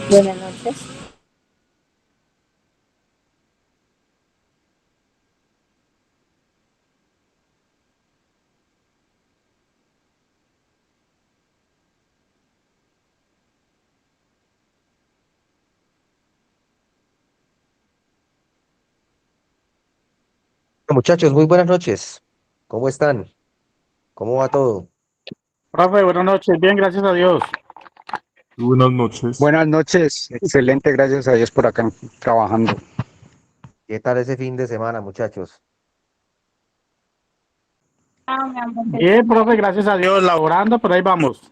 Buenas noches. Muchachos, muy buenas noches. ¿Cómo están? ¿Cómo va todo? Profe, buenas noches. Bien, gracias a Dios. Buenas noches. Buenas noches, excelente, gracias a Dios por acá trabajando. ¿Qué tal ese fin de semana, muchachos? Bien, profe, gracias a Dios. Laborando, pero ahí vamos.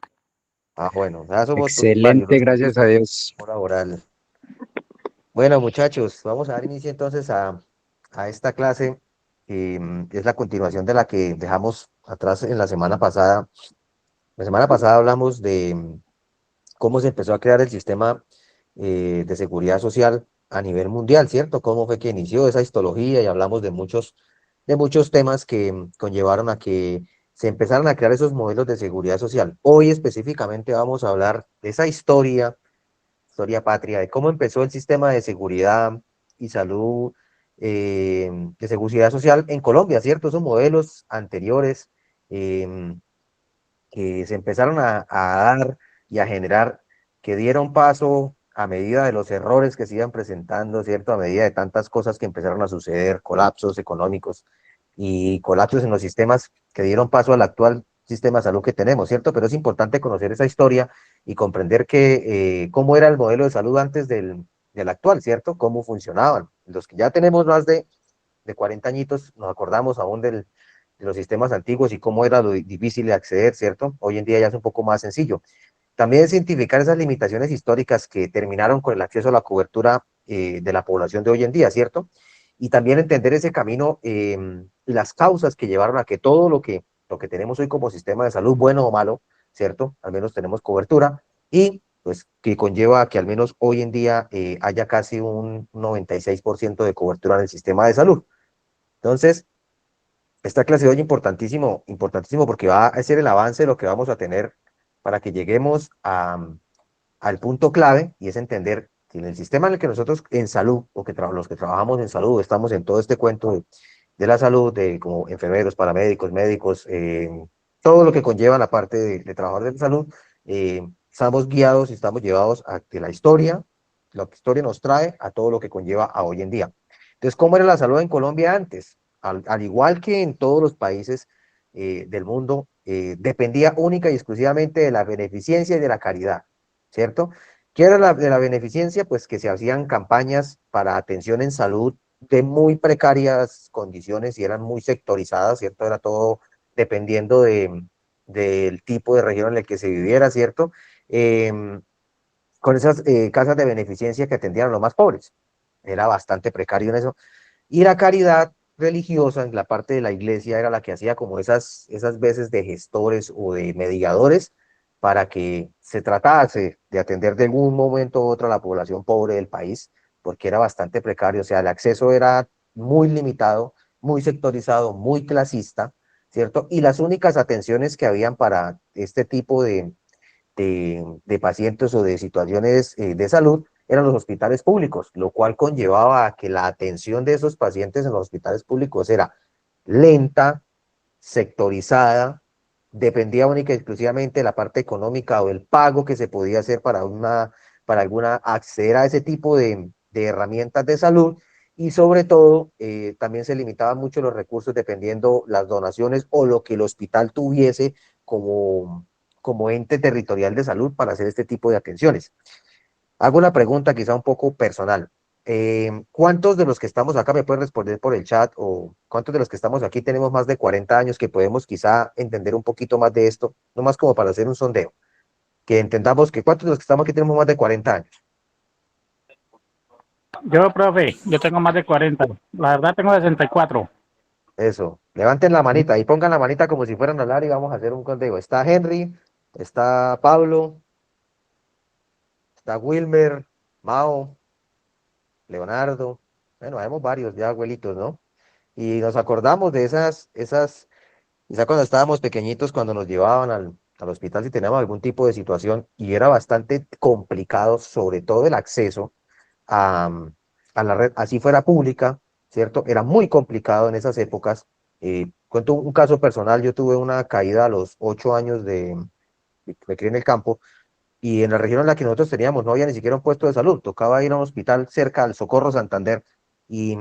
Ah, bueno, ya somos varios Excelente, los que gracias a Dios. por laboral. Bueno, muchachos, vamos a dar inicio entonces a esta clase, que es la continuación de la que dejamos atrás en la semana pasada. La semana pasada hablamos de cómo se empezó a crear el sistema de seguridad social a nivel mundial, ¿cierto? Cómo fue que inició esa histología y hablamos de muchos temas que conllevaron a que se empezaran a crear esos modelos de seguridad social. Hoy específicamente vamos a hablar de esa historia patria, de cómo empezó el sistema de seguridad y salud, de seguridad social en Colombia, ¿cierto? Esos modelos anteriores. em, que se empezaron a dar y a generar, que dieron paso a medida de los errores que se iban presentando, ¿cierto? A medida de tantas cosas que empezaron a suceder, colapsos económicos y colapsos en los sistemas que dieron paso al actual sistema de salud que tenemos, ¿cierto? Pero es importante conocer esa historia y comprender cómo era el modelo de salud antes del actual, ¿cierto? Cómo funcionaban. Los que ya tenemos más de 40 añitos, nos acordamos aún de los sistemas antiguos y cómo era lo difícil de acceder, ¿cierto? Hoy en día ya es un poco más sencillo. También es identificar esas limitaciones históricas que terminaron con el acceso a la cobertura de la población de hoy en día, ¿cierto? Y también entender ese camino y las causas que llevaron a que todo lo que tenemos hoy como sistema de salud, bueno o malo, ¿cierto? Al menos tenemos cobertura y pues que conlleva a que al menos hoy en día haya casi un 96% de cobertura en el sistema de salud. Entonces, esta clase de hoy importantísimo, importantísimo porque va a ser el avance de lo que vamos a tener para que lleguemos al punto clave y es entender que en el sistema en el que nosotros en salud, o que los que trabajamos en salud, estamos en todo este cuento de la salud, de como enfermeros, paramédicos, médicos, todo lo que conlleva la parte de trabajadores de salud, estamos guiados y estamos llevados a que la historia, lo que historia nos trae a todo lo que conlleva a hoy en día. Entonces, ¿cómo era la salud en Colombia antes? Al igual que en todos los países del mundo, dependía única y exclusivamente de la beneficencia y de la caridad, ¿cierto? ¿Qué era de la beneficencia? Pues que se hacían campañas para atención en salud de muy precarias condiciones y eran muy sectorizadas, ¿cierto? Era todo dependiendo del tipo de región en el que se viviera, ¿cierto? Em, con esas casas de beneficencia que atendían a los más pobres. Era bastante precario en eso. Y la caridad religiosa en la parte de la iglesia era la que hacía como esas veces de gestores o de mediadores para que se tratase de atender de algún momento u otro a la población pobre del país, porque era bastante precario, o sea, el acceso era muy limitado, muy sectorizado, muy clasista, ¿cierto? Y las únicas atenciones que habían para este tipo de pacientes o de situaciones de salud eran los hospitales públicos, lo cual conllevaba a que la atención de esos pacientes en los hospitales públicos era lenta, sectorizada, dependía única y exclusivamente de la parte económica o el pago que se podía hacer para alguna acceder a ese tipo de herramientas de salud y sobre todo también se limitaban mucho los recursos dependiendo las donaciones o lo que el hospital tuviese como, como ente territorial de salud para hacer este tipo de atenciones. Hago una pregunta quizá un poco personal. ¿Cuántos de los que estamos acá me pueden responder por el chat o cuántos de los que estamos aquí tenemos más de 40 años que podemos quizá entender un poquito más de esto, no más como para hacer un sondeo, que entendamos que cuántos de los que estamos aquí tenemos más de 40 años? Yo, profe, yo tengo más de 40. La verdad, tengo 64. Eso, levanten la manita y pongan la manita como si fueran a hablar y vamos a hacer un conteo. Está Henry, está Pablo, está Wilmer, Mao, Leonardo, bueno, vemos varios ya abuelitos, ¿no? Y nos acordamos de quizá cuando estábamos pequeñitos, cuando nos llevaban al hospital si teníamos algún tipo de situación y era bastante complicado, sobre todo el acceso a, a la red, así fuera pública, ¿cierto? Era muy complicado en esas épocas. Cuento un caso personal, yo tuve una caída a los 8 años me crié en el campo, y en la región en la que nosotros teníamos no había ni siquiera un puesto de salud, tocaba ir a un hospital cerca al Socorro Santander, y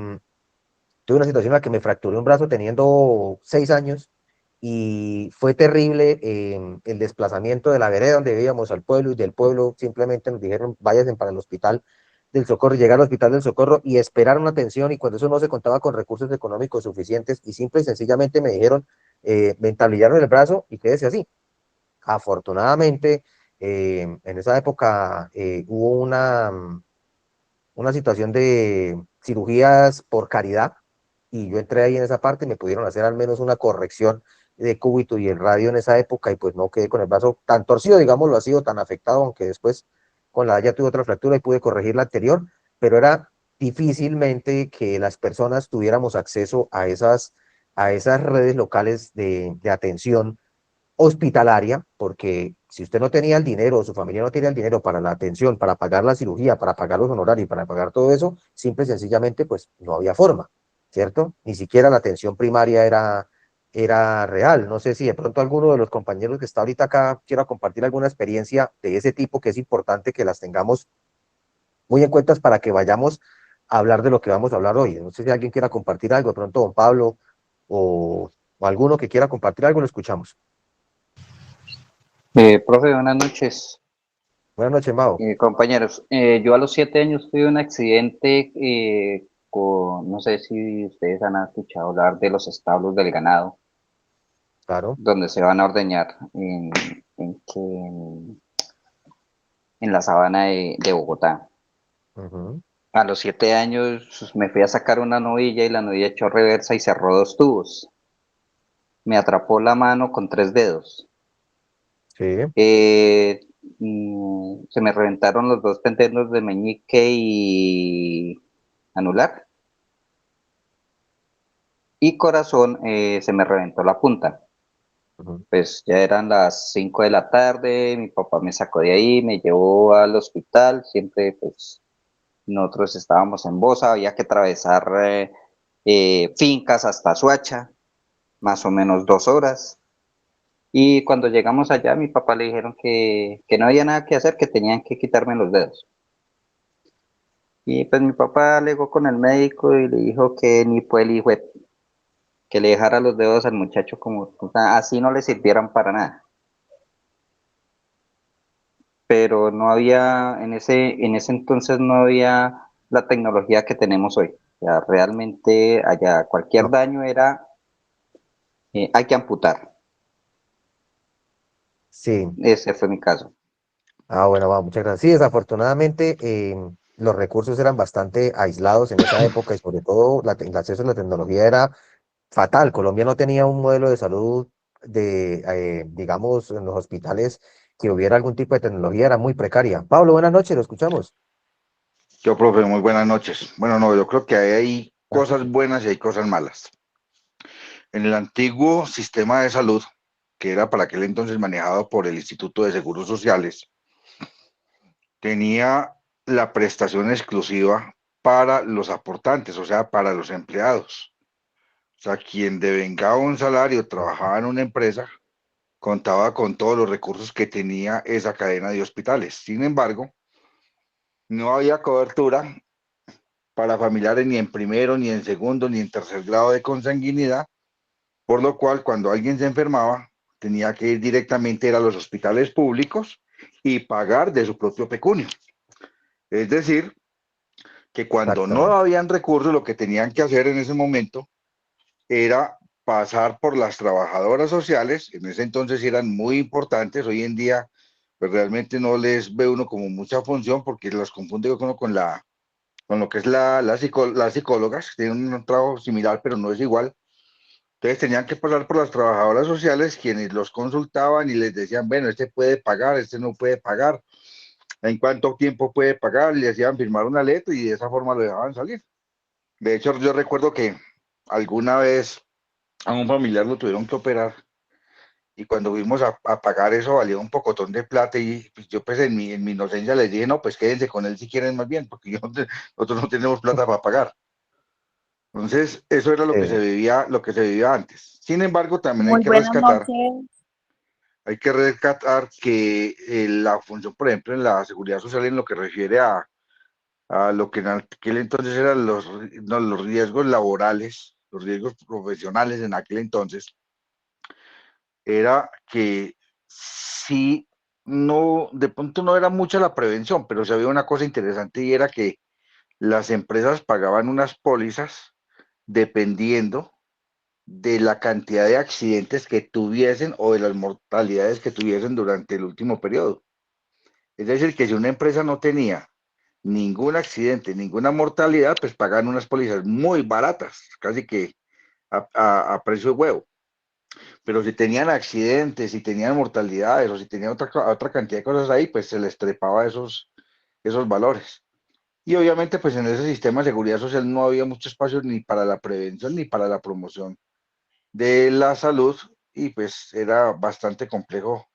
tuve una situación en la que me fracturé un brazo teniendo 6 años, y fue terrible el desplazamiento de la vereda donde vivíamos al pueblo, y del pueblo simplemente nos dijeron váyanse para el hospital del Socorro, llegar al hospital del Socorro y esperar una atención, y cuando eso no se contaba con recursos económicos suficientes, y simple y sencillamente me dijeron, me entablillaron el brazo y quédese así. Afortunadamente, en esa época hubo una situación de cirugías por caridad, y yo entré ahí en esa parte y me pudieron hacer al menos una corrección de cúbito y el radio en esa época, y pues no quedé con el brazo tan torcido, digámoslo así, o tan afectado, aunque después con la edad ya tuve otra fractura y pude corregir la anterior, pero era difícilmente que las personas tuviéramos acceso a esas redes locales de atención hospitalaria, porque si usted no tenía el dinero, o su familia no tenía el dinero para la atención, para pagar la cirugía, para pagar los honorarios, para pagar todo eso, simple y sencillamente, pues no había forma, ¿cierto? Ni siquiera la atención primaria era real. No sé si de pronto alguno de los compañeros que está ahorita acá quiera compartir alguna experiencia de ese tipo, que es importante que las tengamos muy en cuenta para que vayamos a hablar de lo que vamos a hablar hoy. No sé si alguien quiera compartir algo, de pronto don Pablo o alguno que quiera compartir algo, lo escuchamos. Profe, buenas noches. Buenas noches, Mao. Compañeros, yo a los 7 años tuve un accidente no sé si ustedes han escuchado hablar de los establos del ganado, Claro. donde se van a ordeñar en la sabana de Bogotá. Ujú. A los 7 años me fui a sacar una novilla y la novilla echó reversa y cerró 2 tubos. Me atrapó la mano con 3 dedos. Sí. Se me reventaron los 2 tendones de meñique y anular, y corazón, se me reventó la punta. Ujú. Pues ya eran las 5 de la tarde, mi papá me sacó de ahí, me llevó al hospital, siempre pues nosotros estábamos en Bosa, había que atravesar fincas hasta Suacha, más o menos 2 horas. Y cuando llegamos allá, a mi papá le dijeron que no había nada que hacer, que tenían que quitarme los dedos. Y pues mi papá alegó con el médico y le dijo que ni fue el hijo, que le dejara los dedos al muchacho como, o sea, así no le sirvieran para nada. Pero no había, en ese entonces no había la tecnología que tenemos hoy. O sea, realmente allá cualquier No. daño era, hay que amputar. Sí. Ese fue mi caso. Bueno, Mao, muchas gracias. Sí, desafortunadamente los recursos eran bastante aislados en esa época, y sobre todo el acceso a la tecnología era fatal. Colombia no tenía un modelo de salud digamos, en los hospitales que hubiera algún tipo de tecnología, era muy precaria. Pablo, buenas noches, lo escuchamos. Yo, profe, muy buenas noches. Bueno, no, yo creo que hay Buenas cosas noches. buenas y hay cosas malas. En el antiguo sistema de salud, que era para aquel entonces manejado por el Instituto de Seguros Sociales, tenía la prestación exclusiva para los aportantes, o sea, para los empleados. O sea, quien devengaba un salario, trabajaba en una empresa, contaba con todos los recursos que tenía esa cadena de hospitales. Sin embargo, no había cobertura para familiares ni en primero, ni en segundo, ni en tercer grado de consanguinidad, por lo cual cuando alguien se enfermaba tenía que ir directamente a los hospitales públicos y pagar de su propio pecunio. Es decir, que cuando no Exactamente. habían recursos, lo que tenían que hacer en ese momento era pasar por las trabajadoras sociales. En ese entonces eran muy importantes, hoy en día pues realmente no les ve uno como mucha función, porque las confunde uno con lo que es las psicólogas, que tienen un trabajo similar, pero no es igual. Entonces tenían que pasar por las trabajadoras sociales, quienes los consultaban y les decían, bueno, este puede pagar, este no puede pagar, en cuánto tiempo puede pagar, le hacían firmar una letra y de esa forma lo dejaban salir. De hecho, yo recuerdo que alguna vez a un familiar lo tuvieron que operar Y cuando fuimos a pagar eso valía un pocotón de plata y pues, yo pues en mi inocencia les dije, no, pues quédense con él si quieren más bien, porque nosotros no tenemos plata para pagar. Entonces, eso era lo que se vivía antes. Sin embargo, también Muy buenas noches. hay que rescatar que la función, por ejemplo, en la seguridad social en lo que refiere a lo que en aquel entonces eran no, los riesgos laborales, los riesgos profesionales en aquel entonces, era que sí, no, de pronto no era mucha la prevención, pero se había una cosa interesante y era que las empresas pagaban unas pólizas dependiendo de la cantidad de accidentes que tuviesen o de las mortalidades que tuviesen durante el último periodo. Es decir, que si una empresa no tenía ningún accidente, ninguna mortalidad, pues pagaban unas pólizas muy baratas, casi que a precio de huevo. Pero si tenían accidentes, si tenían mortalidades o si tenían otra cantidad de cosas ahí, pues se les trepaba esos valores. Y obviamente, pues en ese sistema de seguridad social no había mucho espacio ni para la prevención ni para la promoción de la salud y pues era bastante complejo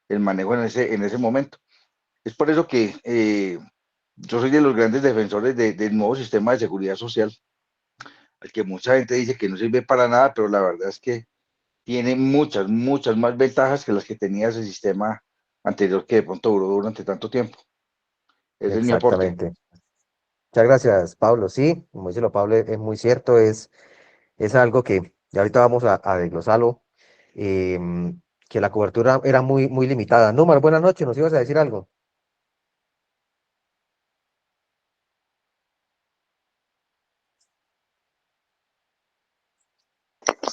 el manejo en ese momento. Es por eso que yo soy de los grandes defensores del nuevo sistema de seguridad social, al que mucha gente dice que no sirve para nada, pero la verdad es que tiene muchas, muchas más ventajas que las que tenía ese sistema anterior que de pronto duró durante tanto tiempo. Ese es mi aporte. Exactamente. Muchas gracias, Pablo. Sí, como dice lo Pablo, es muy cierto, es algo que ya ahorita vamos a desglosarlo, que la cobertura era muy, muy limitada. Número, buenas noches, ¿nos ibas a decir algo?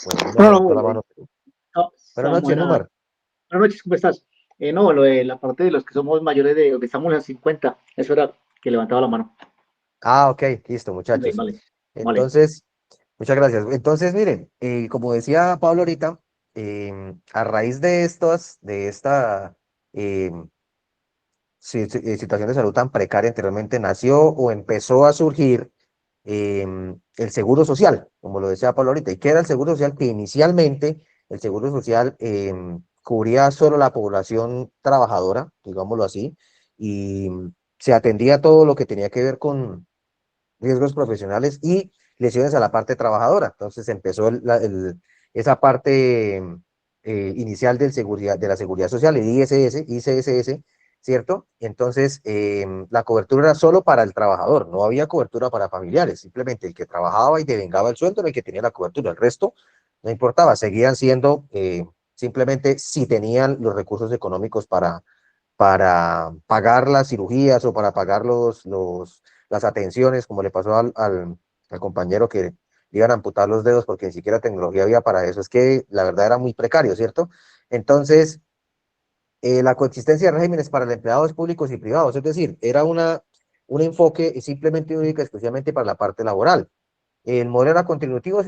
Bueno, Número No, levantó no, la mano. no, Buenas noches, buenas Número. noches, ¿cómo estás? No, lo de la parte de los que somos mayores de, que estamos en 50, eso era que levantaba la mano. Ah, ok, listo, Vale, muchachos. vale, vale. Entonces, muchas gracias. Entonces, miren, como decía Pablo ahorita, a raíz de esta em, situación de salud tan precaria anteriormente, nació o empezó a surgir el seguro social, como lo decía Pablo ahorita. ¿Y qué era el seguro social? Que inicialmente el seguro social cubría solo la población trabajadora, digámoslo así, y se atendía todo lo que tenía que ver con riesgos profesionales y lesiones a la parte trabajadora. Entonces empezó esa parte inicial de la seguridad social, el ICSS, ¿cierto? Entonces la cobertura era solo para el trabajador, no había cobertura para familiares, simplemente el que trabajaba y devengaba el sueldo era el que tenía la cobertura, el resto no importaba, seguían siendo simplemente si tenían los recursos económicos para pagar las cirugías o para pagar las atenciones, como le pasó al compañero que le iban a amputar los dedos porque ni siquiera tecnología había para eso. Es que la verdad era muy precario, ¿cierto? Entonces, la coexistencia de regímenes para los empleados públicos y privados, es decir, era un enfoque simplemente único, exclusivamente para la parte laboral. El modelo era contributivo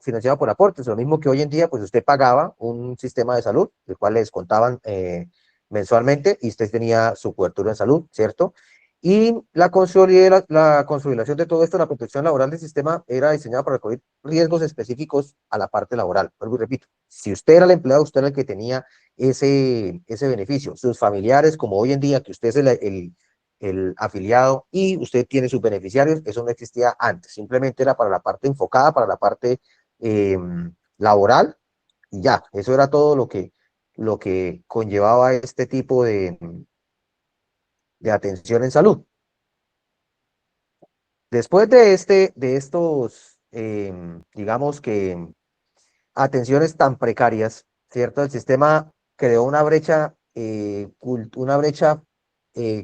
financiado por aportes, lo mismo que hoy en día, pues usted pagaba un sistema de salud, el cual le descontaban mensualmente y usted tenía su cobertura en salud, ¿cierto? Y la consolidación de todo esto, la protección laboral del sistema era diseñada para cubrir riesgos específicos a la parte laboral. Vuelvo y repito, si usted era el empleado, usted era el que tenía ese beneficio. Sus familiares, como hoy en día, que usted es el afiliado y usted tiene sus beneficiarios, eso no existía antes, simplemente era para la parte enfocada, para la parte eh, laboral y ya, eso era todo lo que conllevaba este tipo de atención en salud. Después de estos, digamos que atenciones tan precarias, ¿cierto? El sistema creó una brecha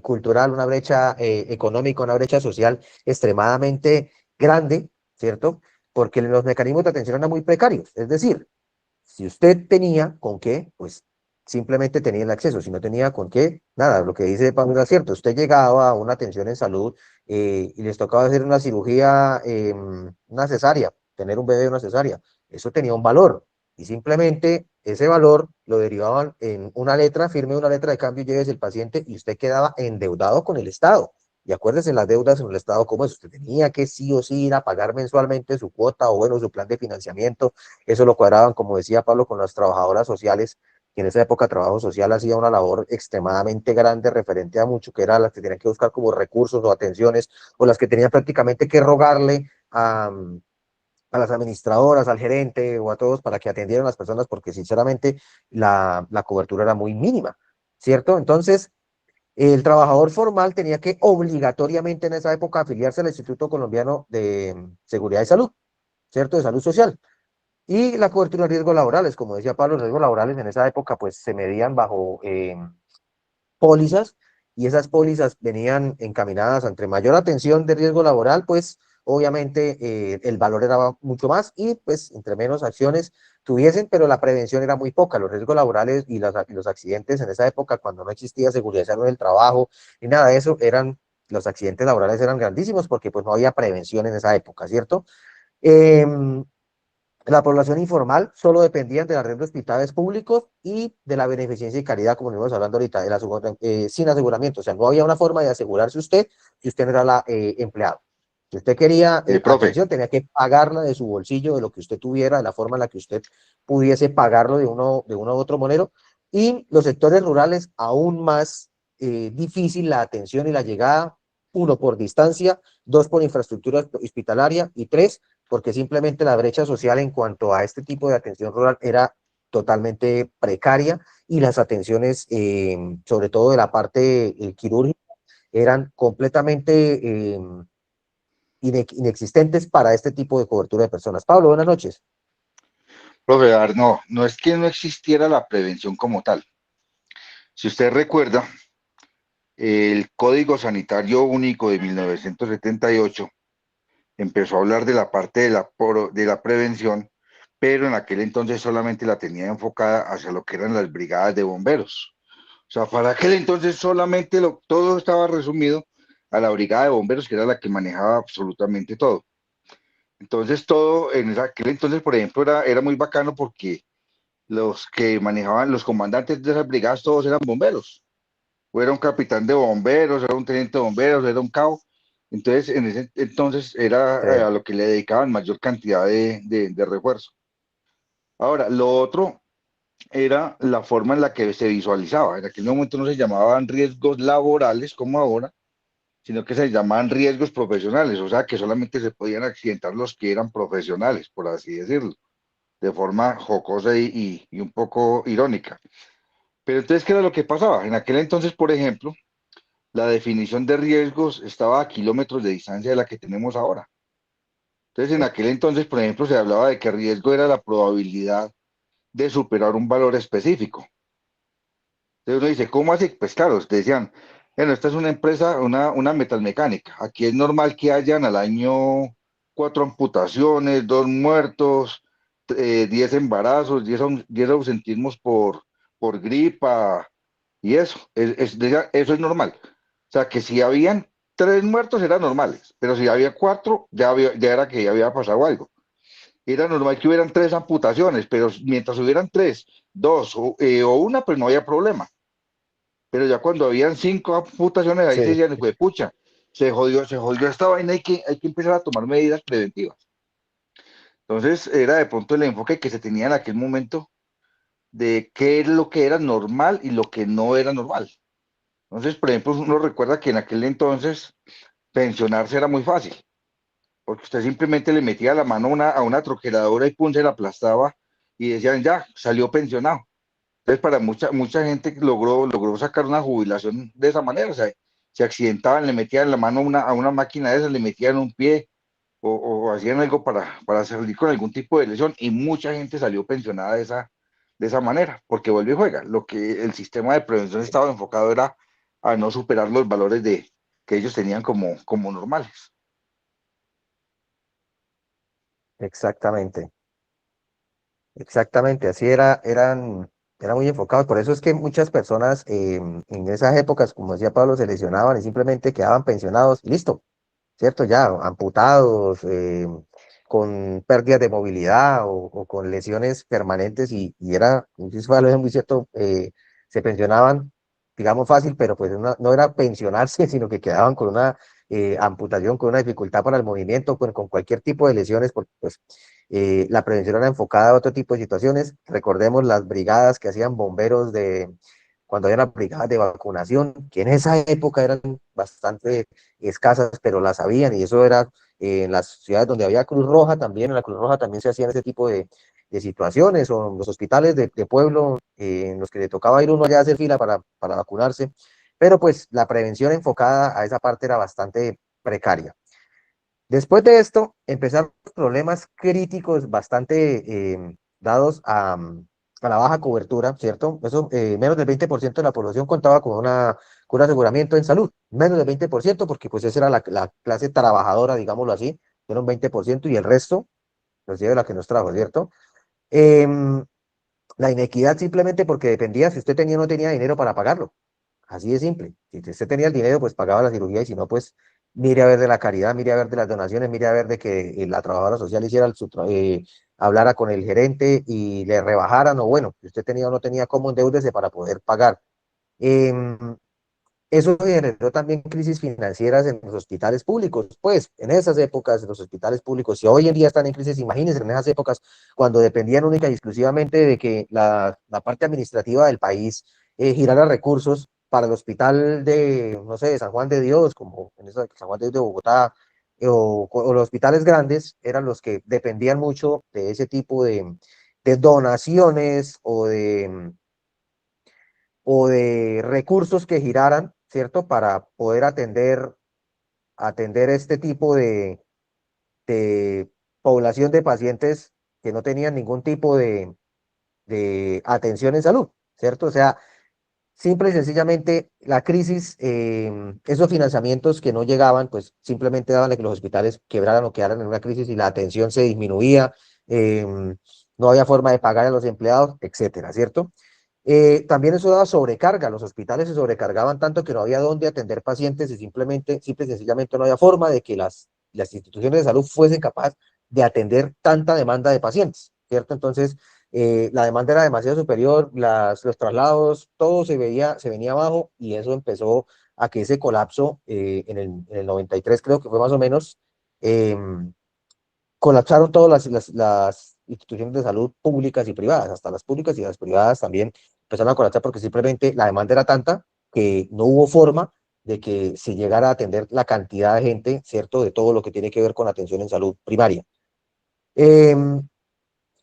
cultural, una brecha económica, una brecha social extremadamente grande, ¿cierto? Porque los mecanismos de atención eran muy precarios. Es decir, si usted tenía con qué, pues simplemente tenía el acceso. Si no tenía con qué, nada, lo que dice Pablo era cierto. Usted llegaba a una atención en salud y les tocaba hacer una cirugía, una cesárea, tener un bebé, una cesárea. Eso tenía un valor y simplemente ese valor lo derivaban en una letra, firme una letra de cambio, llévese el paciente y usted quedaba endeudado con el Estado. Y acuérdese, las deudas en el Estado, ¿cómo es? Usted tenía que sí o sí ir a pagar mensualmente su cuota o bueno, su plan de financiamiento. Eso lo cuadraban, como decía Pablo, con las trabajadoras sociales que en esa época trabajo social hacía una labor extremadamente grande referente a mucho, que era las que tenían que buscar como recursos o atenciones, o las que tenían prácticamente que rogarle a las administradoras, al gerente o a todos para que atendieran a las personas, porque sinceramente la cobertura era muy mínima, ¿cierto? Entonces, el trabajador formal tenía que obligatoriamente en esa época afiliarse al Instituto Colombiano de Seguridad y Salud, ¿cierto? De Salud Social. Y la cobertura de riesgos laborales, como decía Pablo, los riesgos laborales en esa época pues se medían bajo pólizas, y esas pólizas venían encaminadas entre mayor atención de riesgo laboral, pues obviamente el valor era mucho más, y pues entre menos acciones tuviesen, pero la prevención era muy poca. Los riesgos laborales y los accidentes en esa época, cuando no existía seguridad y salud del trabajo ni nada de eso, los accidentes laborales eran grandísimos porque pues no había prevención en esa época, ¿cierto? La población informal solo dependían de la red de hospitales públicos y de la beneficencia y caridad, como venimos hablando ahorita, sin aseguramiento. O sea, no había una forma de asegurarse usted si usted no era empleado. Si usted quería Profe, atención, tenía que pagarla de su bolsillo, de lo que usted tuviera, de la forma en la que usted pudiese pagarlo de uno u otro monero. Y los sectores rurales, aún más difícil la atención y la llegada, uno, por distancia, dos, por infraestructura hospitalaria, y tres, porque simplemente la brecha social en cuanto a este tipo de atención rural era totalmente precaria, y las atenciones, sobre todo de la parte quirúrgica, eran completamente inexistentes para este tipo de cobertura de personas. Pablo, buenas noches. profe, a ver, no, no es que no existiera la prevención como tal. Si usted recuerda, el Código Sanitario Único de 1978 empezó a hablar de la parte de la prevención, pero en aquel entonces solamente la tenía enfocada hacia lo que eran las brigadas de bomberos. O sea, para aquel entonces solamente todo estaba resumido a la brigada de bomberos, que era la que manejaba absolutamente todo. Entonces, todo en aquel entonces, por ejemplo, era muy bacano porque los que manejaban, los comandantes de esas brigadas, todos eran bomberos. O era un capitán de bomberos, era un teniente de bomberos, era un cabo. Entonces, en ese entonces era Sí, a lo que le dedicaban mayor cantidad de refuerzo. Ahora, lo otro era la forma en la que se visualizaba. En aquel momento no se llamaban riesgos laborales como ahora, sino que se llamaban riesgos profesionales, o sea que solamente se podían accidentar los que eran profesionales, por así decirlo, de forma jocosa y un poco irónica. Pero entonces, ¿qué era lo que pasaba? En aquel entonces, por ejemplo, la definición de riesgos estaba a kilómetros de distancia de la que tenemos ahora. Entonces, en aquel entonces, por ejemplo, se hablaba de que riesgo era la probabilidad de superar un valor específico. Entonces uno dice, ¿cómo así? Pues claro, decían, bueno, esta es una empresa, una metalmecánica. Aquí es normal que hayan al año 4 amputaciones, 2 muertos, 10 embarazos, 10 ausentismos por gripa y eso. Eso es normal. O sea, que si habían 3 muertos eran normales, pero si había 4, ya era que ya había pasado algo. Era normal que hubieran 3 amputaciones, pero mientras hubieran 3, 2 o una, pues no había problema. Pero ya cuando habían 5 amputaciones, ahí se sí, decían, fue pucha, se jodió esta vaina, hay que empezar a tomar medidas preventivas. Entonces, era de pronto el enfoque que se tenía en aquel momento de qué es lo que era normal y lo que no era normal. Entonces, por ejemplo, uno recuerda que en aquel entonces pensionarse era muy fácil, porque usted simplemente le metía la mano a una troqueladora y pum, se la aplastaba y decían, ya, salió pensionado. Entonces, para mucha gente logró sacar una jubilación de esa manera. O sea, se accidentaban, le metían la mano a una máquina de esas, le metían un pie o hacían algo para salir con algún tipo de lesión. Y mucha gente salió pensionada de esa manera, porque vuelve y juega. Lo que el sistema de prevención estaba enfocado era a no superar los valores que ellos tenían como normales. exactamente. Exactamente, así eran muy enfocados. Por eso es que muchas personas en esas épocas, como decía Pablo, se lesionaban y simplemente quedaban pensionados y listo, ¿cierto? Ya amputados, con pérdidas de movilidad o con lesiones permanentes, y era, eso fue algo muy cierto, se pensionaban, digamos fácil, pero pues no era pensionarse, sino que quedaban con una amputación, con una dificultad para el movimiento, con cualquier tipo de lesiones, porque pues La prevención era enfocada a otro tipo de situaciones. Recordemos las brigadas que hacían bomberos cuando había las brigadas de vacunación, que en esa época eran bastante escasas, pero las habían, y eso era en las ciudades donde había Cruz Roja también, en la Cruz Roja también se hacían ese tipo de situaciones, o en los hospitales de pueblo, en los que le tocaba ir uno allá a hacer fila para vacunarse, pero pues la prevención enfocada a esa parte era bastante precaria. Después de esto, empezaron problemas críticos bastante dados a la baja cobertura, ¿cierto? Eso, menos del 20% de la población contaba con un aseguramiento en salud, menos del 20%, porque pues esa era la clase trabajadora, digámoslo así, era un 20%, y el resto, pues de la que nos trajo, ¿cierto? Em, la inequidad simplemente porque dependía si usted tenía o no tenía dinero para pagarlo. Así de simple. Si usted tenía el dinero, pues pagaba la cirugía, y si no, pues mire a ver de la caridad, mire a ver de las donaciones, mire a ver de que la trabajadora social hablara con el gerente y le rebajaran, o bueno, si usted tenía o no tenía, cómo endeúdese para poder pagar. Em, Eso generó también crisis financieras en los hospitales públicos. Pues en esas épocas, los hospitales públicos, si hoy en día están en crisis, imagínense en esas épocas cuando dependían única y exclusivamente de que la parte administrativa del país girara recursos para el hospital de, no sé, de San Juan de Dios, como en San Juan de Dios de Bogotá, o los hospitales grandes eran los que dependían mucho de ese tipo de donaciones o de recursos que giraran, ¿cierto? Para poder atender este tipo de población de pacientes que no tenían ningún tipo de atención en salud, ¿cierto? O sea, simple y sencillamente la crisis, esos financiamientos que no llegaban, pues simplemente daban a que los hospitales quebraran o quedaran en una crisis y la atención se disminuía, no había forma de pagar a los empleados, etcétera, ¿cierto? También eso daba sobrecarga, los hospitales se sobrecargaban tanto que no había dónde atender pacientes, y simple y sencillamente no había forma de que las instituciones de salud fuesen capaces de atender tanta demanda de pacientes, ¿cierto? Entonces, la demanda era demasiado superior, los traslados, todo se venía abajo, y eso empezó a que ese colapso en el 93, creo que fue más o menos, eh, colapsaron todas las instituciones de salud públicas y privadas, hasta las públicas y las privadas también empezaron a colapsar, porque simplemente la demanda era tanta que no hubo forma de que se llegara a atender la cantidad de gente, ¿cierto? De todo lo que tiene que ver con atención en salud primaria. Eh,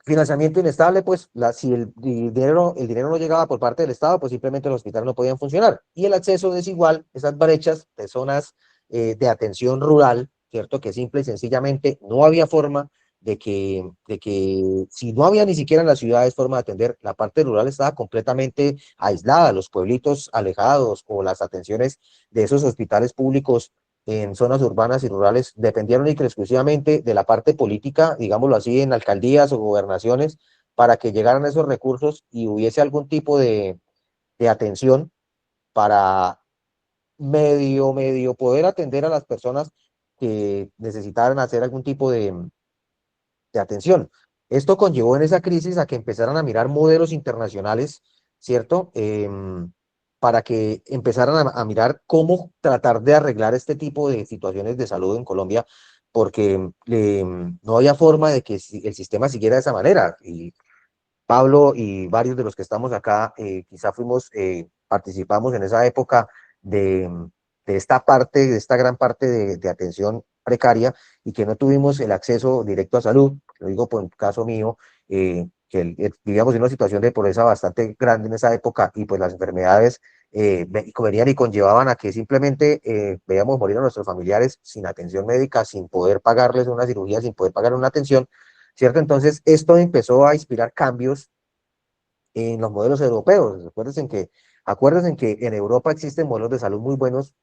Financiamiento inestable, pues si el dinero no llegaba por parte del Estado, pues simplemente los hospitales no podían funcionar. Y el acceso desigual, esas brechas de zonas de atención rural, ¿cierto? Que simple y sencillamente no había forma de que si no había ni siquiera en las ciudades forma de atender, la parte rural estaba completamente aislada, los pueblitos alejados o las atenciones de esos hospitales públicos en zonas urbanas y rurales dependieron única y exclusivamente de la parte política, digámoslo así, en alcaldías o gobernaciones, para que llegaran esos recursos y hubiese algún tipo de atención para medio poder atender a las personas que necesitaran hacer algún tipo de atención. Esto conllevó en esa crisis a que empezaran a mirar modelos internacionales, ¿cierto? Para que empezaran a mirar cómo tratar de arreglar este tipo de situaciones de salud en Colombia, porque no había forma de que el sistema siguiera de esa manera. Y Pablo y varios de los que estamos acá, quizá participamos en esa época de, de esta parte, de esta gran parte de atención precaria, y que no tuvimos el acceso directo a salud. Lo digo por el caso mío, vivíamos en una situación de pobreza bastante grande en esa época, y pues las enfermedades venían y conllevaban a que simplemente veíamos morir a nuestros familiares sin atención médica, sin poder pagarles una cirugía, sin poder pagar una atención, ¿cierto? Entonces, esto empezó a inspirar cambios en los modelos europeos. Acuérdense que en Europa existen modelos de salud muy buenos.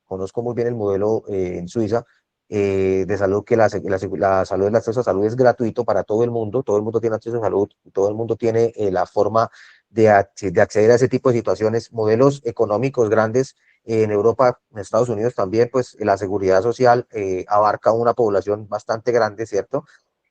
Conozco muy bien el modelo en Suiza de salud, que la salud, el acceso a salud es gratuito para todo el mundo tiene acceso a salud, todo el mundo tiene la forma de acceder a ese tipo de situaciones, modelos económicos grandes. En Europa, en Estados Unidos también, pues la seguridad social abarca una población bastante grande, ¿cierto?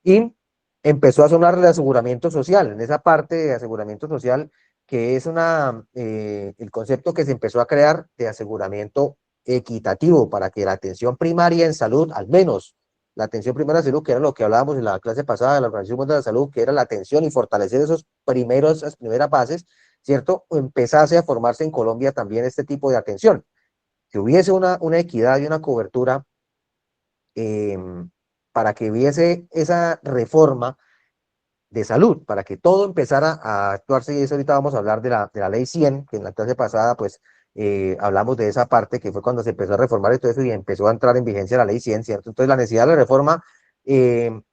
Y empezó a sonar el aseguramiento social, en esa parte de aseguramiento social, que es el concepto que se empezó a crear de aseguramiento equitativo, para que la atención primaria en salud, al menos la atención primaria de salud, que era lo que hablábamos en la clase pasada de la Organización Mundial de la Salud, que era la atención y fortalecer esas primeras bases, ¿cierto? Empezase a formarse en Colombia también este tipo de atención, que hubiese una equidad y una cobertura eh, para que hubiese esa reforma de salud, para que todo empezara a actuarse, y eso ahorita vamos a hablar de la ley 100, que en la clase pasada pues hablamos de esa parte, que fue cuando se empezó a reformar y todo eso, y empezó a entrar en vigencia la ley 100, ¿cierto? Entonces la necesidad de la reforma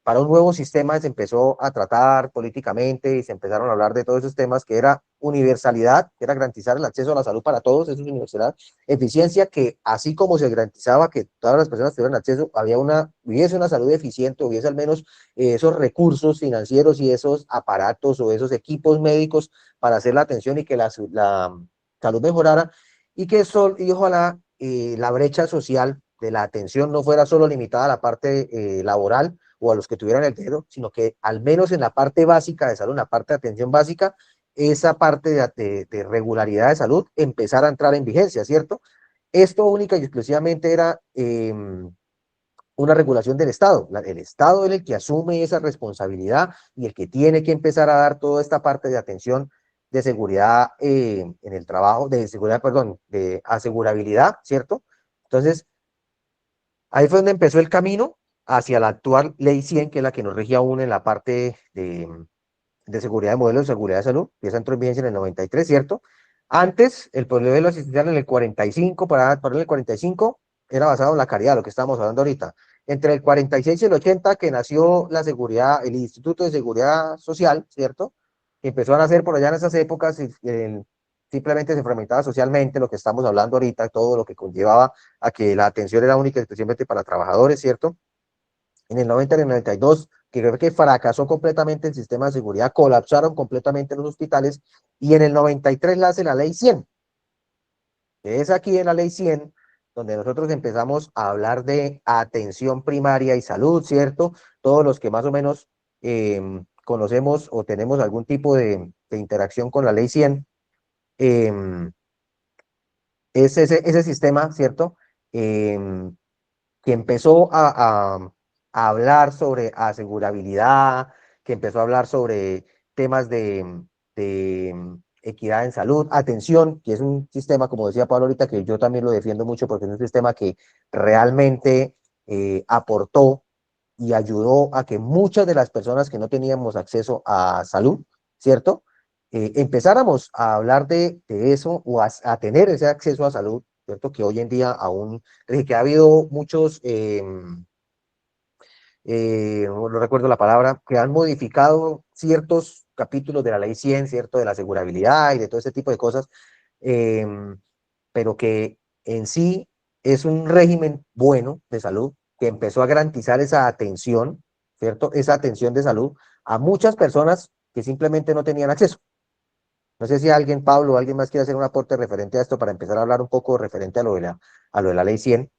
para un nuevo sistema se empezó a tratar políticamente y se empezaron a hablar de todos esos temas, que era universalidad, que era garantizar el acceso a la salud para todos, eso es universalidad, eficiencia, que así como se garantizaba que todas las personas tuvieran acceso, hubiese una salud eficiente, hubiese al menos esos recursos financieros y esos aparatos o esos equipos médicos para hacer la atención y que la salud mejorara, y ojalá la brecha social de la atención no fuera solo limitada a la parte laboral o a los que tuvieran el dinero, sino que al menos en la parte básica de salud, en la parte de atención básica, esa parte de regularidad de salud empezara a entrar en vigencia, ¿cierto? Esto única y exclusivamente era una regulación del Estado. El Estado es el que asume esa responsabilidad y el que tiene que empezar a dar toda esta parte de atención de seguridad en el trabajo, de seguridad, perdón, de asegurabilidad, ¿cierto? Entonces, ahí fue donde empezó el camino hacia la actual Ley 100, que es la que nos rige aún en la parte de seguridad de modelos de seguridad de salud, que esa entró en vigencia en el 93, ¿cierto? Antes, el modelo asistencial en el 45, para el 45, era basado en la caridad, lo que estamos hablando ahorita. Entre el 46 y el 80, que nació la seguridad, el Instituto de Seguridad Social, ¿cierto? Que empezó a nacer por allá en esas épocas, y simplemente se fragmentaba socialmente, lo que estamos hablando ahorita, todo lo que conllevaba a que la atención era única, especialmente para trabajadores, ¿cierto? En el 90 y el 92, que creo que fracasó completamente el sistema de seguridad, colapsaron completamente los hospitales, y en el 93 nace la Ley 100, que es aquí en la Ley 100 donde nosotros empezamos a hablar de atención primaria y salud, ¿cierto? Todos los que más o menos conocemos o tenemos algún tipo de interacción con la Ley 100, eh, es ese sistema, ¿cierto? Eh, que empezó a hablar sobre asegurabilidad, que empezó a hablar sobre temas de equidad en salud, atención, que es un sistema, como decía Pablo ahorita, que yo también lo defiendo mucho porque es un sistema que realmente aportó y ayudó a que muchas de las personas que no teníamos acceso a salud, ¿cierto? Empezáramos a hablar de eso o a tener ese acceso a salud, ¿cierto? Que hoy en día aún, que ha habido muchos, no recuerdo la palabra, que han modificado ciertos capítulos de la ley 100, ¿cierto? De la asegurabilidad y de todo ese tipo de cosas, eh, pero que en sí es un régimen bueno de salud que empezó a garantizar esa atención, ¿cierto? Esa atención de salud a muchas personas que simplemente no tenían acceso. No sé si alguien, Pablo, o alguien más quiere hacer un aporte referente a esto para empezar a hablar un poco referente a lo de la ley 100,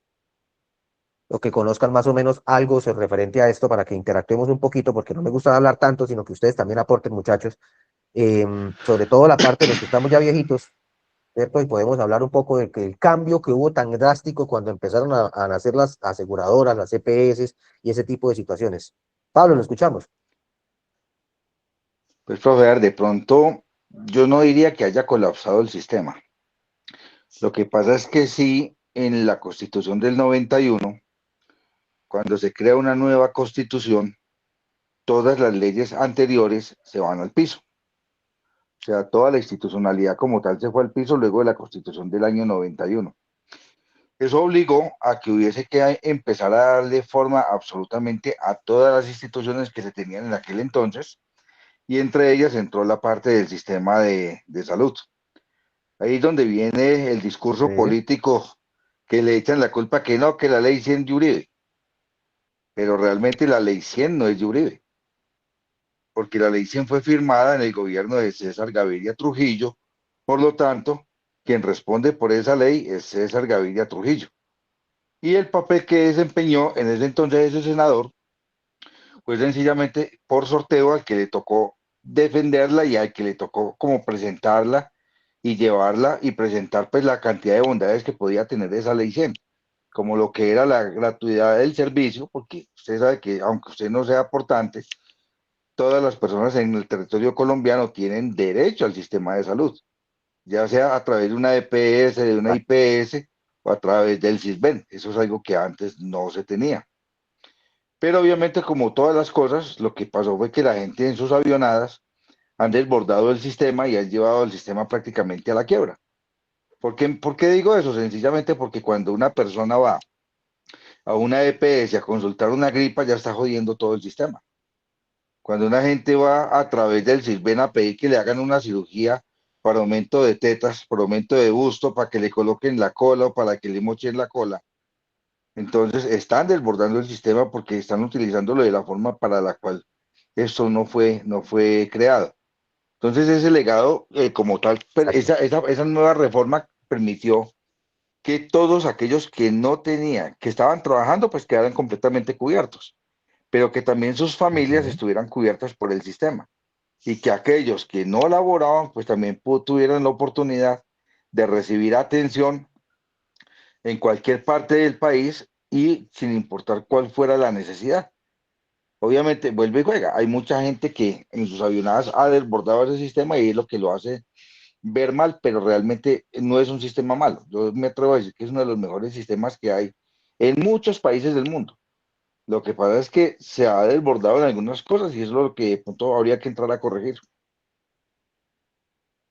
o que conozcan más o menos algo referente a esto para que interactuemos un poquito, porque no me gusta hablar tanto, sino que ustedes también aporten, muchachos, sobre todo la parte de los que estamos ya viejitos, ¿cierto? Y podemos hablar un poco de que el cambio que hubo tan drástico cuando empezaron a nacer las aseguradoras, las EPS y ese tipo de situaciones. Pablo, lo escuchamos. Pues, profe, de pronto yo no diría que haya colapsado el sistema. Lo que pasa es que sí, en la Constitución del 91, cuando se crea una nueva Constitución, todas las leyes anteriores se van al piso. O sea, toda la institucionalidad como tal se fue al piso luego de la Constitución del año 91. Eso obligó a que hubiese que empezar a darle forma absolutamente a todas las instituciones que se tenían en aquel entonces, y entre ellas entró la parte del sistema de salud. Ahí es donde viene el discurso político que le echan la culpa que no, que la ley 100 de Uribe, pero realmente la ley 100 no es de Uribe, porque la ley 100 fue firmada en el gobierno de César Gaviria Trujillo, por lo tanto, quien responde por esa ley es César Gaviria Trujillo. Y el papel que desempeñó en ese entonces ese senador, pues sencillamente por sorteo al que le tocó defenderla y al que le tocó como presentarla y llevarla y presentar pues la cantidad de bondades que podía tener esa ley 100. como lo que era la gratuidad del servicio, porque usted sabe que aunque usted no sea aportante, todas las personas en el territorio colombiano tienen derecho al sistema de salud, ya sea a través de una EPS, de una IPS o a través del CISBEN. Eso es algo que antes no se tenía. Pero obviamente, como todas las cosas, lo que pasó fue que la gente en sus avionadas han desbordado el sistema y han llevado el sistema prácticamente a la quiebra. ¿Por qué digo eso? Sencillamente porque cuando una persona va a una EPS a consultar una gripa, ya está jodiendo todo el sistema. Cuando una gente va a través del CISBEN a pedir que le hagan una cirugía para aumento de tetas, para aumento de busto, para que le coloquen la cola o para que le mochen la cola, entonces están desbordando el sistema porque están utilizándolo de la forma para la cual esto no fue creado. Entonces ese legado como tal, esa nueva reforma permitió que todos aquellos que no tenían, que estaban trabajando, pues quedaran completamente cubiertos, pero que también sus familias estuvieran cubiertas por el sistema y que aquellos que no laboraban, pues también tuvieran la oportunidad de recibir atención en cualquier parte del país y sin importar cuál fuera la necesidad. Obviamente, vuelve y juega. Hay mucha gente que en sus avionadas ha desbordado ese sistema y es lo que lo hace ver mal, pero realmente no es un sistema malo. Yo me atrevo a decir que es uno de los mejores sistemas que hay en muchos países del mundo. Lo que pasa es que se ha desbordado en algunas cosas y eso es lo que de pronto habría que entrar a corregir.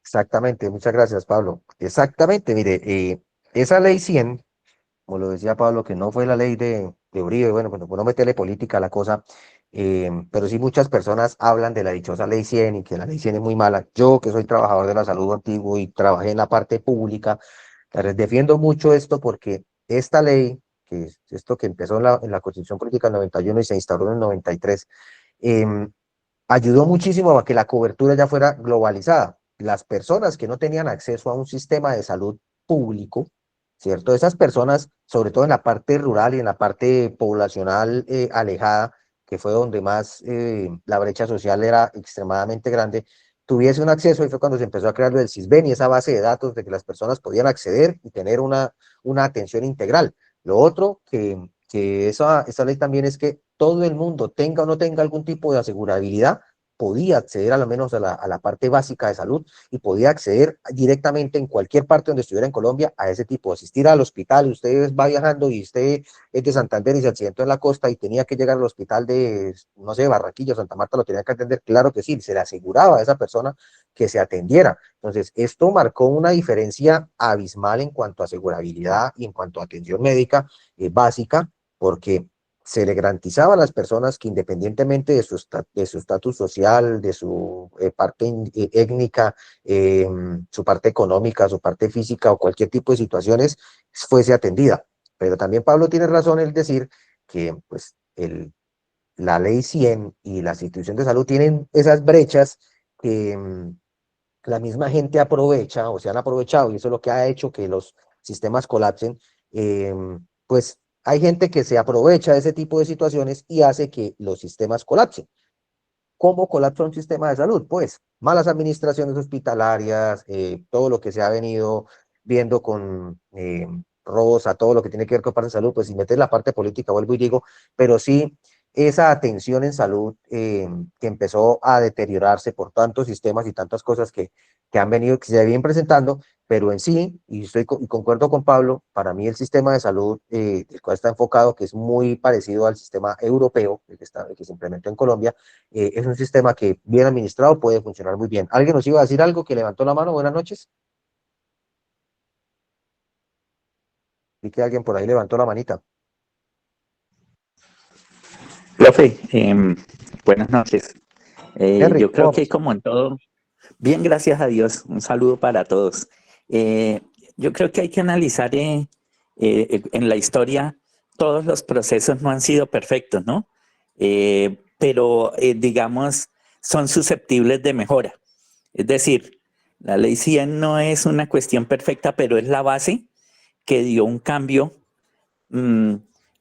Exactamente, muchas gracias, Pablo. Exactamente, mire, esa ley 100, como lo decía Pablo, que no fue la ley de Uribe, bueno, pues no meterle política a la cosa, pero sí muchas personas hablan de la dichosa ley 100 y que la ley 100 es muy mala. Yo, que soy trabajador de la salud antiguo y trabajé en la parte pública, defiendo mucho esto porque esta ley, que es esto que empezó en la Constitución Política del 91 y se instauró en el 93, ayudó muchísimo a que la cobertura ya fuera globalizada. Las personas que no tenían acceso a un sistema de salud público, ¿cierto? Esas personas, sobre todo en la parte rural y en la parte poblacional alejada, que fue donde más la brecha social era extremadamente grande, tuviese un acceso, y fue cuando se empezó a crear lo del CISBEN y esa base de datos de que las personas podían acceder y tener una atención integral. Lo otro que esa ley también es que todo el mundo, tenga o no tenga algún tipo de asegurabilidad, podía acceder al menos a la parte básica de salud y podía acceder directamente en cualquier parte donde estuviera en Colombia a ese tipo, asistir al hospital. Usted va viajando y usted es de Santander y se accidentó en la costa y tenía que llegar al hospital de, no sé, Barranquilla o Santa Marta, lo tenía que atender, claro que sí, se le aseguraba a esa persona que se atendiera. Entonces, esto marcó una diferencia abismal en cuanto a asegurabilidad y en cuanto a atención médica básica, porque se le garantizaba a las personas que independientemente de su estatus social, de su parte étnica, su parte económica, su parte física o cualquier tipo de situaciones, fuese atendida. Pero también Pablo tiene razón en decir que pues, la ley 100 y la institución de salud tienen esas brechas que la misma gente aprovecha o se han aprovechado y eso es lo que ha hecho que los sistemas colapsen. Pues hay gente que se aprovecha de ese tipo de situaciones y hace que los sistemas colapsen. ¿Cómo colapsa un sistema de salud? Pues malas administraciones hospitalarias, todo lo que se ha venido viendo con robos a todo lo que tiene que ver con parte de salud, pues si metes la parte política, vuelvo y digo, pero sí esa atención en salud que empezó a deteriorarse por tantos sistemas y tantas cosas que han venido, que se vienen presentando, pero en sí, y concuerdo con Pablo, para mí el sistema de salud, el cual está enfocado, que es muy parecido al sistema europeo, el que se implementó en Colombia, es un sistema que bien administrado puede funcionar muy bien. ¿Alguien nos iba a decir algo que levantó la mano? Buenas noches. Vi que alguien por ahí levantó la manita. Profe, buenas noches. Henry, Yo creo ¿cómo que vamos? como en todo, bien, gracias a Dios. Un saludo para todos. Yo creo que hay que analizar en la historia, todos los procesos no han sido perfectos, ¿no? Pero digamos, son susceptibles de mejora. Es decir, la ley 100 no es una cuestión perfecta, pero es la base que dio un cambio mm,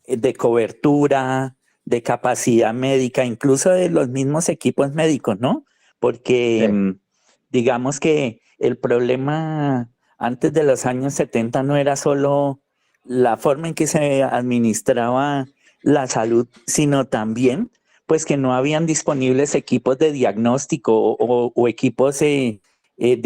de cobertura, de capacidad médica, incluso de los mismos equipos médicos, ¿no? Porque Sí, digamos que el problema antes de los años 70 no era solo la forma en que se administraba la salud, sino también pues que no habían disponibles equipos de diagnóstico o equipos de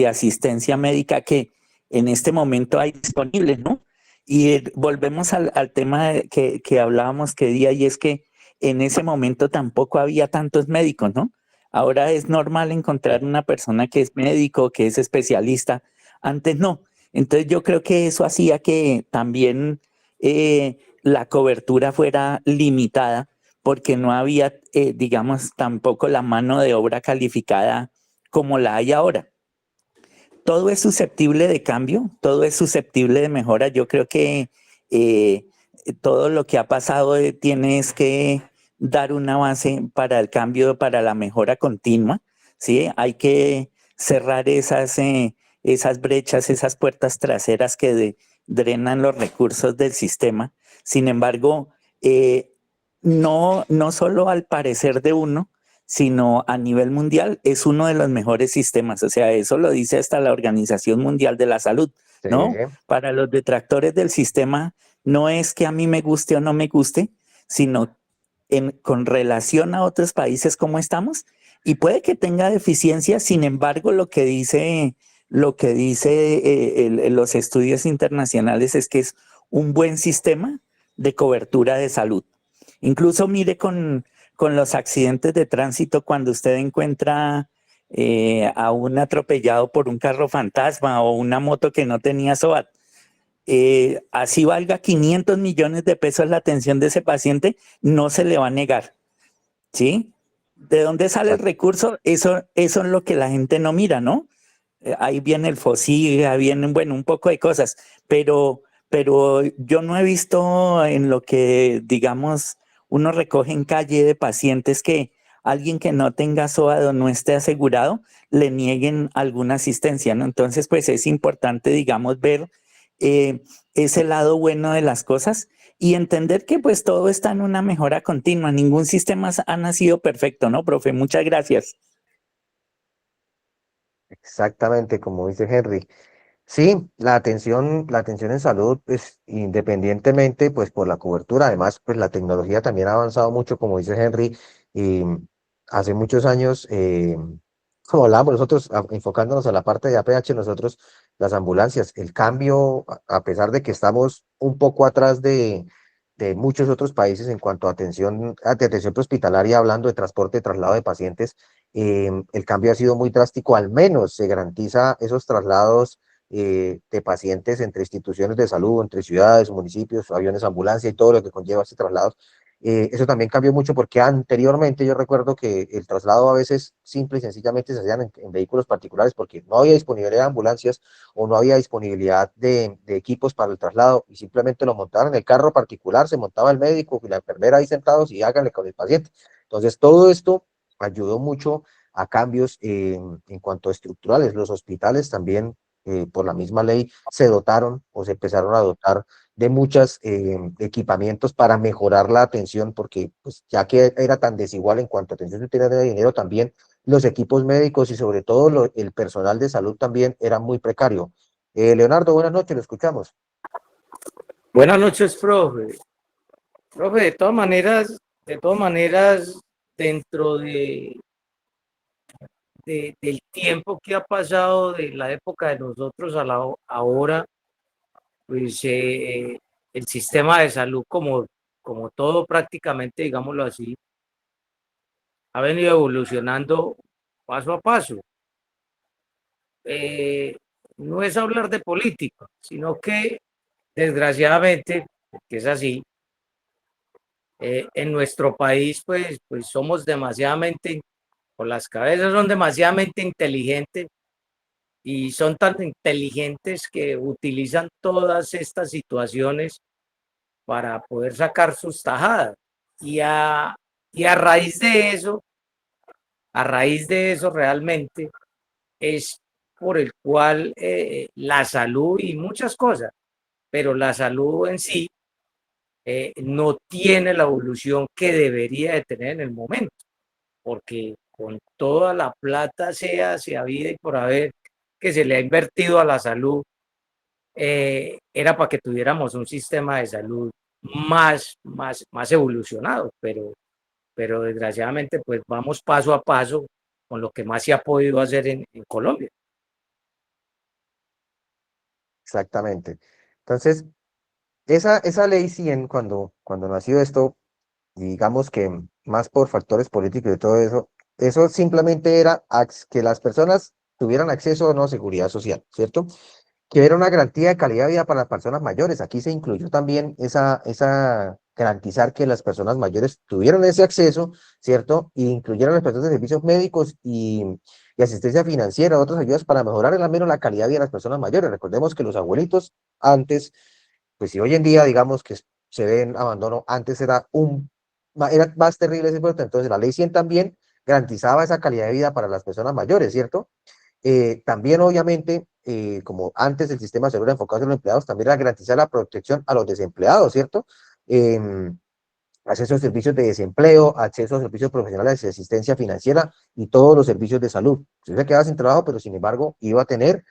asistencia médica que en este momento hay disponibles, ¿no? Y volvemos al tema que hablábamos que día, y es que en ese momento tampoco había tantos médicos, ¿no? Ahora es normal encontrar una persona que es médico, que es especialista. Antes no. Entonces yo creo que eso hacía que también la cobertura fuera limitada porque no había, digamos, tampoco la mano de obra calificada como la hay ahora. Todo es susceptible de cambio, todo es susceptible de mejora. Yo creo que eh, todo lo que ha pasado tienes que dar una base para el cambio, para la mejora continua, ¿sí? Hay que cerrar esas brechas, esas puertas traseras que drenan los recursos del sistema. Sin embargo, no solo al parecer de uno, sino a nivel mundial es uno de los mejores sistemas. O sea, eso lo dice hasta la Organización Mundial de la Salud, Sí, ¿no? Para los detractores del sistema, no es que a mí me guste o no me guste, sino con relación a otros países como estamos, y puede que tenga deficiencias, sin embargo, lo que dice los estudios internacionales es que es un buen sistema de cobertura de salud. Incluso mire con los accidentes de tránsito, cuando usted encuentra a un atropellado por un carro fantasma o una moto que no tenía SOAT, así valga 500 millones de pesos la atención de ese paciente, no se le va a negar, ¿sí? ¿De dónde sale el recurso? Eso es lo que la gente no mira, ¿no? Ahí viene el FOSIGA, vienen, bueno, un poco de cosas, pero yo no he visto en lo que, digamos, uno recoge en calle de pacientes que alguien que no tenga SOAD o no esté asegurado le nieguen alguna asistencia, ¿no? Entonces, pues es importante, digamos, ver eh, ese lado bueno de las cosas y entender que pues todo está en una mejora continua. Ningún sistema ha nacido perfecto, ¿no, profe? Muchas gracias. exactamente como dice Henry. Sí, la atención en salud, pues independientemente, pues por la cobertura, además, pues la tecnología también ha avanzado mucho, como dice Henry, y hace muchos años, como hablábamos nosotros, enfocándonos a la parte de APH, nosotros, las ambulancias, el cambio, a pesar de que estamos un poco atrás de muchos otros países en cuanto de atención hospitalaria, hablando de transporte, traslado de pacientes, el cambio ha sido muy drástico, al menos se garantiza esos traslados de pacientes entre instituciones de salud, entre ciudades, municipios, aviones, ambulancia y todo lo que conlleva ese traslado. Eso también cambió mucho porque anteriormente yo recuerdo que el traslado a veces simple y sencillamente se hacían en vehículos particulares porque no había disponibilidad de ambulancias o no había disponibilidad de equipos para el traslado y simplemente lo montaban en el carro particular, se montaba el médico y la enfermera ahí sentados y háganle con el paciente. Entonces todo esto ayudó mucho a cambios en cuanto a estructurales. Los hospitales también por la misma ley se dotaron o se empezaron a dotar de muchos equipamientos para mejorar la atención, porque pues, ya que era tan desigual en cuanto a atención de de dinero, también los equipos médicos y sobre todo el personal de salud también era muy precario. Leonardo, buenas noches, lo escuchamos. Buenas noches, profe. Profe, de todas maneras, dentro del tiempo que ha pasado de la época de nosotros ahora, pues el sistema de salud, como todo prácticamente, digámoslo así, ha venido evolucionando paso a paso. No es hablar de política, sino que desgraciadamente, que es así, en nuestro país, pues somos demasiadamente, o las cabezas son demasiadamente inteligentes y son tan inteligentes que utilizan todas estas situaciones para poder sacar sus tajadas. Y a, y a raíz de eso realmente es por el cual la salud y muchas cosas, pero la salud en sí no tiene la evolución que debería de tener en el momento, porque con toda la plata sea vida y por haber que se le ha invertido a la salud, era para que tuviéramos un sistema de salud más evolucionado, pero desgraciadamente pues vamos paso a paso con lo que más se ha podido hacer en Colombia. Exactamente. Entonces, esa ley 100, cuando nació esto, digamos que más por factores políticos y todo eso, eso simplemente era que las personas tuvieran acceso a una seguridad social, ¿cierto? Que era una garantía de calidad de vida para las personas mayores. Aquí se incluyó también esa garantizar que las personas mayores tuvieran ese acceso, ¿cierto? Y incluyeran las personas de servicios médicos y asistencia financiera, otras ayudas para mejorar al menos la calidad de vida de las personas mayores. Recordemos que los abuelitos antes, pues si hoy en día digamos que se ven abandono, antes era más terrible ese problema. Entonces la ley 100 también garantizaba esa calidad de vida para las personas mayores, ¿cierto? También, obviamente, como antes el sistema de salud era enfocado en los empleados, también era garantizar la protección a los desempleados, ¿cierto? Acceso a servicios de desempleo, acceso a servicios profesionales de asistencia financiera y todos los servicios de salud. Usted se quedaba sin trabajo, pero sin embargo iba a tener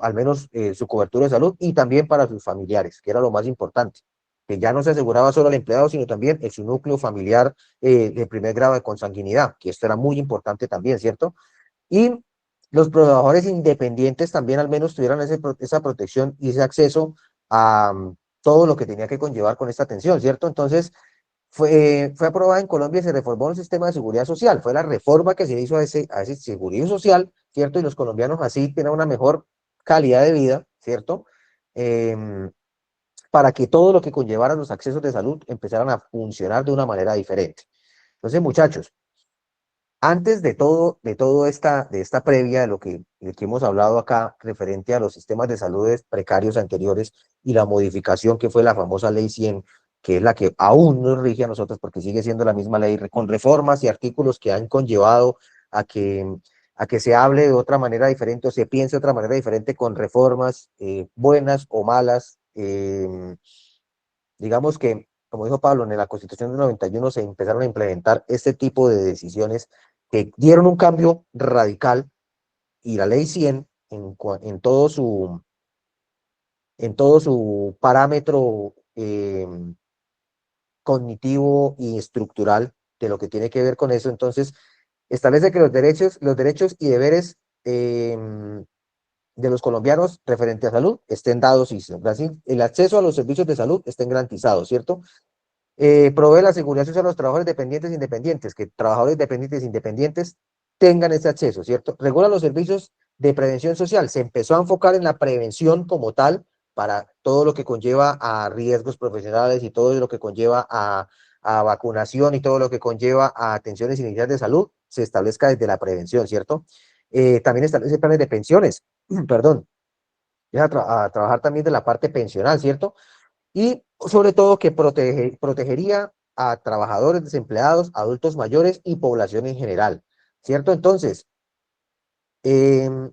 al menos su cobertura de salud y también para sus familiares, que era lo más importante, que ya no se aseguraba solo al empleado, sino también en su núcleo familiar de primer grado de consanguinidad, que esto era muy importante también, ¿cierto? Y los trabajadores independientes también al menos tuvieran esa protección y ese acceso a todo lo que tenía que conllevar con esta atención, ¿cierto? Entonces, fue aprobada en Colombia y se reformó el sistema de seguridad social. Fue la reforma que se hizo a ese seguridad social, ¿cierto? Y los colombianos así tienen una mejor calidad de vida, ¿cierto? Para que todo lo que conllevara los accesos de salud empezaran a funcionar de una manera diferente. Entonces, muchachos, antes de esta previa, de lo que hemos hablado acá, referente a los sistemas de salud precarios anteriores y la modificación que fue la famosa Ley 100, que es la que aún nos rige a nosotros porque sigue siendo la misma ley, con reformas y artículos que han conllevado a que, a que se hable de otra manera diferente o se piense de otra manera diferente con reformas buenas o malas. Digamos que, como dijo Pablo, en la Constitución del 91 se empezaron a implementar este tipo de decisiones que dieron un cambio radical y la ley 100 en todo su parámetro cognitivo y estructural de lo que tiene que ver con eso. Entonces, establece que los derechos y deberes de los colombianos referente a salud estén dados y el acceso a los servicios de salud estén garantizados, ¿cierto? Provee la seguridad social a los trabajadores dependientes e independientes, que trabajadores dependientes e independientes tengan ese acceso, ¿cierto? Regula los servicios de prevención social, se empezó a enfocar en la prevención como tal para todo lo que conlleva a riesgos profesionales y todo lo que conlleva a vacunación y todo lo que conlleva a atenciones iniciales de salud, se establezca desde la prevención, ¿cierto? También establece planes de pensiones, perdón, a trabajar también de la parte pensional, ¿cierto? Y sobre todo que protegería a trabajadores desempleados, adultos mayores y población en general, ¿cierto? Entonces, em,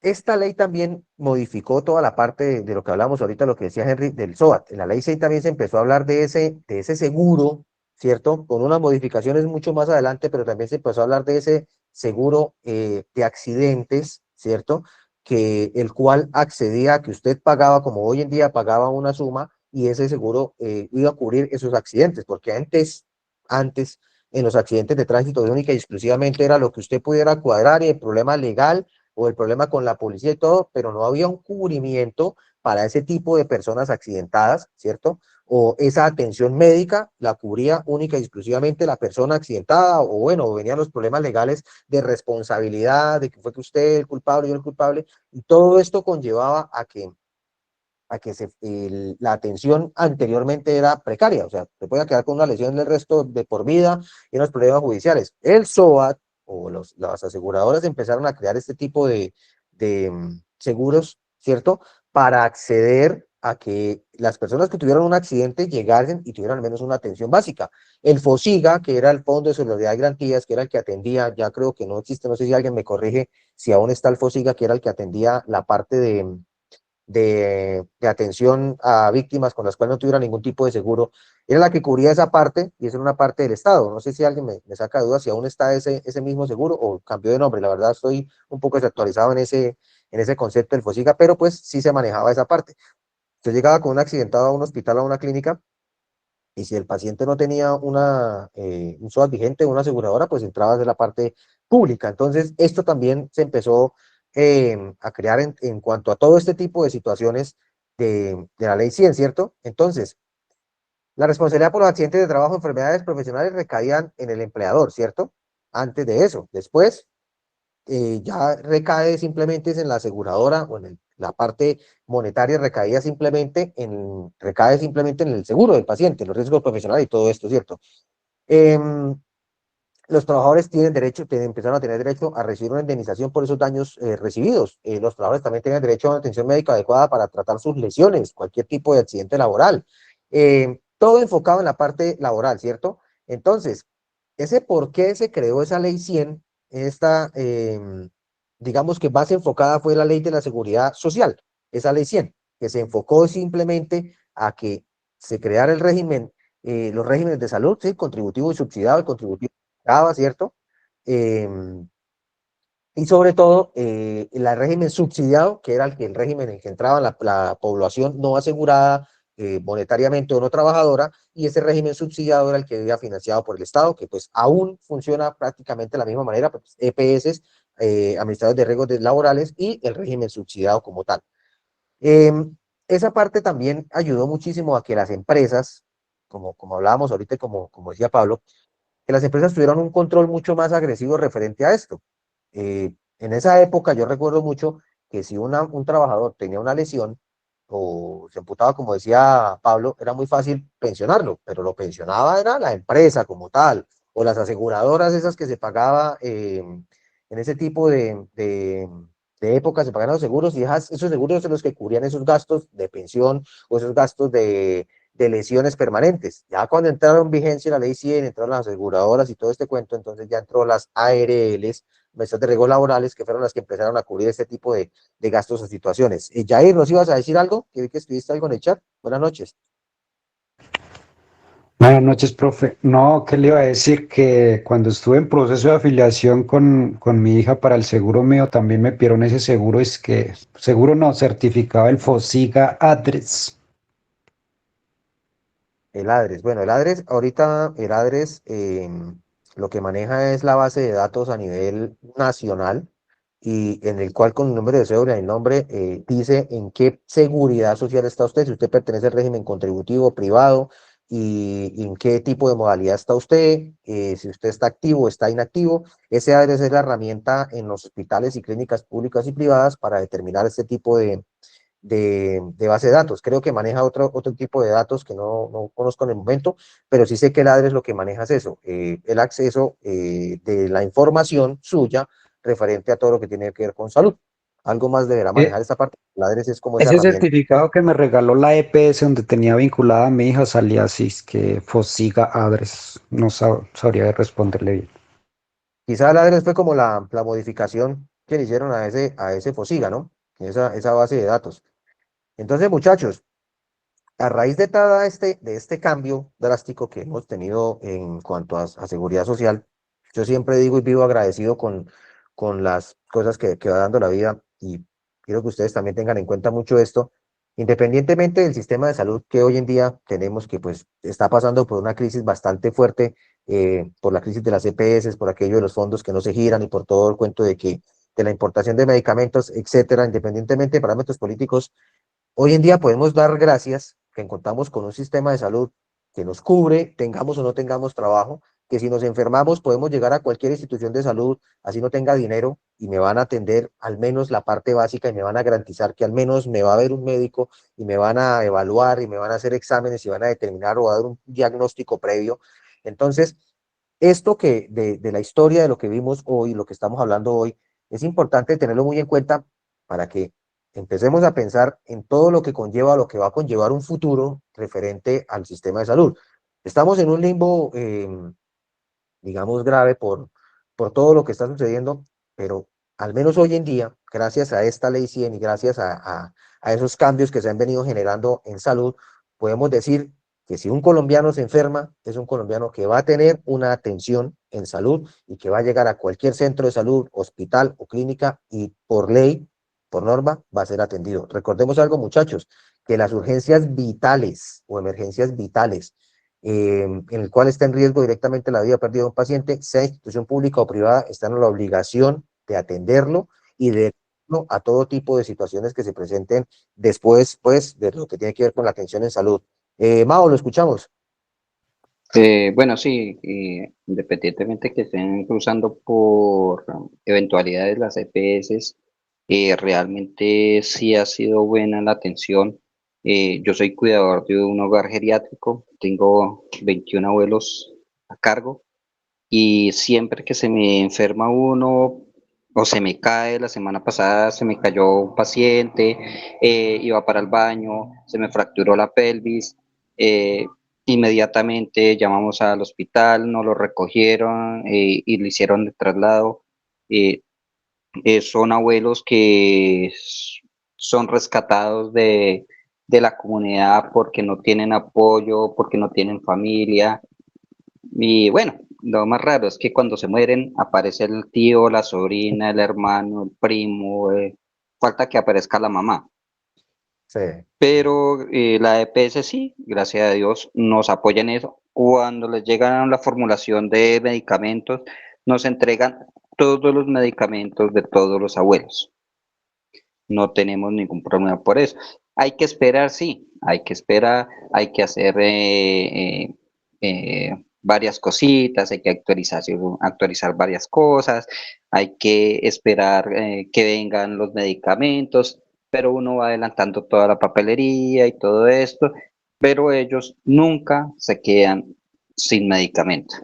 esta ley también modificó toda la parte de lo que hablamos ahorita, lo que decía Henry, del SOAT. En la ley 6 también se empezó a hablar de ese seguro, ¿cierto? Con unas modificaciones mucho más adelante, pero también se empezó a hablar de ese seguro de accidentes, ¿cierto? El cual accedía a que usted pagaba, como hoy en día pagaba una suma, y ese seguro iba a cubrir esos accidentes, porque antes, en los accidentes de tránsito única y exclusivamente era lo que usted pudiera cuadrar y el problema legal o el problema con la policía y todo, pero no había un cubrimiento para ese tipo de personas accidentadas, ¿cierto? O esa atención médica la cubría única y exclusivamente la persona accidentada, o bueno, venían los problemas legales de responsabilidad, de que fue que usted el culpable, yo el culpable, y todo esto conllevaba a que la atención anteriormente era precaria, o sea, se puede quedar con una lesión del resto de por vida y unos problemas judiciales. El SOAT o las aseguradoras empezaron a crear este tipo de seguros, ¿cierto? Para acceder a que las personas que tuvieron un accidente llegasen y tuvieran al menos una atención básica. El FOSIGA, que era el Fondo de Solidaridad y Garantías, que era el que atendía, ya creo que no existe, no sé si alguien me corrige, si aún está el FOSIGA, que era el que atendía la parte de atención a víctimas con las cuales no tuviera ningún tipo de seguro, era la que cubría esa parte y esa era una parte del Estado. No sé si alguien me saca de dudas si aún está ese mismo seguro o cambió de nombre. La verdad estoy un poco desactualizado en ese concepto del FOSIGA, pero pues sí se manejaba esa parte. Yo llegaba con un accidentado a un hospital, a una clínica, y si el paciente no tenía un SOAT vigente, una aseguradora, pues entraba de la parte pública. Entonces, esto también se empezó a crear en cuanto a todo este tipo de situaciones de la ley 100, ¿cierto? Entonces, la responsabilidad por los accidentes de trabajo, enfermedades profesionales recaían en el empleador, ¿cierto? Antes de eso. Después, ya recae simplemente es en la aseguradora o en la parte monetaria recae simplemente en el seguro del paciente, los riesgos profesionales y todo esto, ¿cierto? Los trabajadores tienen derecho, empezaron a tener derecho a recibir una indemnización por esos daños recibidos. Los trabajadores también tienen derecho a una atención médica adecuada para tratar sus lesiones, cualquier tipo de accidente laboral. Todo enfocado en la parte laboral, ¿cierto? Entonces, ese por qué se creó esa ley 100, digamos que más enfocada fue la ley de la seguridad social, esa ley 100, que se enfocó simplemente a que se creara el régimen, los regímenes de salud, ¿sí? Contributivo y subsidiado, el contributivo ¿cierto? Y sobre todo, el régimen subsidiado, que era el régimen en que entraba la población no asegurada monetariamente o no trabajadora, y ese régimen subsidiado era el que era financiado por el Estado, que pues aún funciona prácticamente de la misma manera, pues, EPS, administradores de riesgos laborales, y el régimen subsidiado como tal. Esa parte también ayudó muchísimo a que las empresas, como hablábamos ahorita, como decía Pablo, que las empresas tuvieran un control mucho más agresivo referente a esto. En esa época yo recuerdo mucho que si un trabajador tenía una lesión o se amputaba, como decía Pablo, era muy fácil pensionarlo, pero lo pensionaba era la empresa como tal, o las aseguradoras esas que se pagaba en ese tipo de épocas, se pagaban los seguros, y esos seguros son los que cubrían esos gastos de pensión o esos gastos de lesiones permanentes. Ya cuando entraron en vigencia la ley 100, entraron las aseguradoras y todo este cuento, entonces ya entró las ARLs, mesas de riesgos laborales, que fueron las que empezaron a cubrir este tipo de gastos o situaciones. Jair, ¿nos ibas a decir algo? Que vi que escribiste algo en el chat. Buenas noches. Buenas noches, profe. No, ¿qué le iba a decir? Que cuando estuve en proceso de afiliación con mi hija para el seguro mío, también me pidieron ese seguro, es que, seguro no, certificado el FOSIGA Address. El ADRES. Bueno, ahorita el ADRES lo que maneja es la base de datos a nivel nacional y en el cual con el número de cédula y el nombre dice en qué seguridad social está usted, si usted pertenece al régimen contributivo privado y en qué tipo de modalidad está usted, si usted está activo o está inactivo. Ese ADRES es la herramienta en los hospitales y clínicas públicas y privadas para determinar este tipo de base de datos. Creo que maneja otro tipo de datos que no conozco en el momento, pero sí sé que el ADRES lo que maneja es eso, el acceso de la información suya referente a todo lo que tiene que ver con salud. Algo más deberá Eh, manejar esta parte. El ADRES es como esa Ese herramienta. certificado que me regaló la EPS donde tenía vinculada a mi hija salía así, es que FOSIGA Address. No sabría responderle bien. Quizá el ADRES fue como la modificación que le hicieron a ese FOSIGA, ¿no? Esa base de datos. Entonces, muchachos, a raíz de este cambio drástico que hemos tenido en cuanto a seguridad social, yo siempre digo y vivo agradecido con las cosas que va dando la vida, y quiero que ustedes también tengan en cuenta mucho esto, independientemente del sistema de salud que hoy en día tenemos, que pues está pasando por una crisis bastante fuerte, por la crisis de las EPS, por aquello de los fondos que no se giran y por todo el cuento de la importación de medicamentos, etcétera, independientemente de parámetros políticos. Hoy en día podemos dar gracias que contamos con un sistema de salud que nos cubre, tengamos o no tengamos trabajo, que si nos enfermamos podemos llegar a cualquier institución de salud, así no tenga dinero, y me van a atender al menos la parte básica y me van a garantizar que al menos me va a ver un médico y me van a evaluar y me van a hacer exámenes y van a determinar o a dar un diagnóstico previo. Entonces, esto que de la historia de lo que vimos hoy, lo que estamos hablando hoy, es importante tenerlo muy en cuenta para que empecemos a pensar en todo lo que conlleva, lo que va a conllevar un futuro referente al sistema de salud. Estamos en un limbo, digamos, grave por todo lo que está sucediendo, pero al menos hoy en día, gracias a esta ley 100 y gracias a esos cambios que se han venido generando en salud, podemos decir que si un colombiano se enferma, es un colombiano que va a tener una atención en salud y que va a llegar a cualquier centro de salud, hospital o clínica, y por ley por norma, va a ser atendido. Recordemos algo, muchachos, que las urgencias vitales o emergencias vitales, en el cual está en riesgo directamente la vida o pérdida de un paciente, sea institución pública o privada, están en la obligación de atenderlo y de a todo tipo de situaciones que se presenten después, pues, de lo que tiene que ver con la atención en salud. Mao, lo escuchamos. Bueno, sí, independientemente que estén cruzando por eventualidades las EPS, realmente sí ha sido buena la atención. Yo soy cuidador de un hogar geriátrico, tengo 21 abuelos a cargo y siempre que se me enferma uno o se me cae, la semana pasada se me cayó un paciente, iba para el baño, se me fracturó la pelvis, eh, inmediatamente llamamos al hospital, nos lo recogieron y le hicieron el traslado. Eh, Son abuelos que son rescatados de la comunidad porque no tienen apoyo, porque no tienen familia. Y bueno, lo más raro es que cuando se mueren aparece el tío, la sobrina, el hermano, el primo, falta que aparezca la mamá. Sí. Pero la EPS sí, gracias a Dios, nos apoya en eso. Cuando les llegan la formulación de medicamentos, nos entregan todos los medicamentos de todos los abuelos. No tenemos ningún problema por eso. Hay que esperar, sí, hay que esperar, hay que hacer varias cositas, hay que actualizar varias cosas, hay que esperar que vengan los medicamentos, pero uno va adelantando toda la papelería y todo esto, pero ellos nunca se quedan sin medicamento.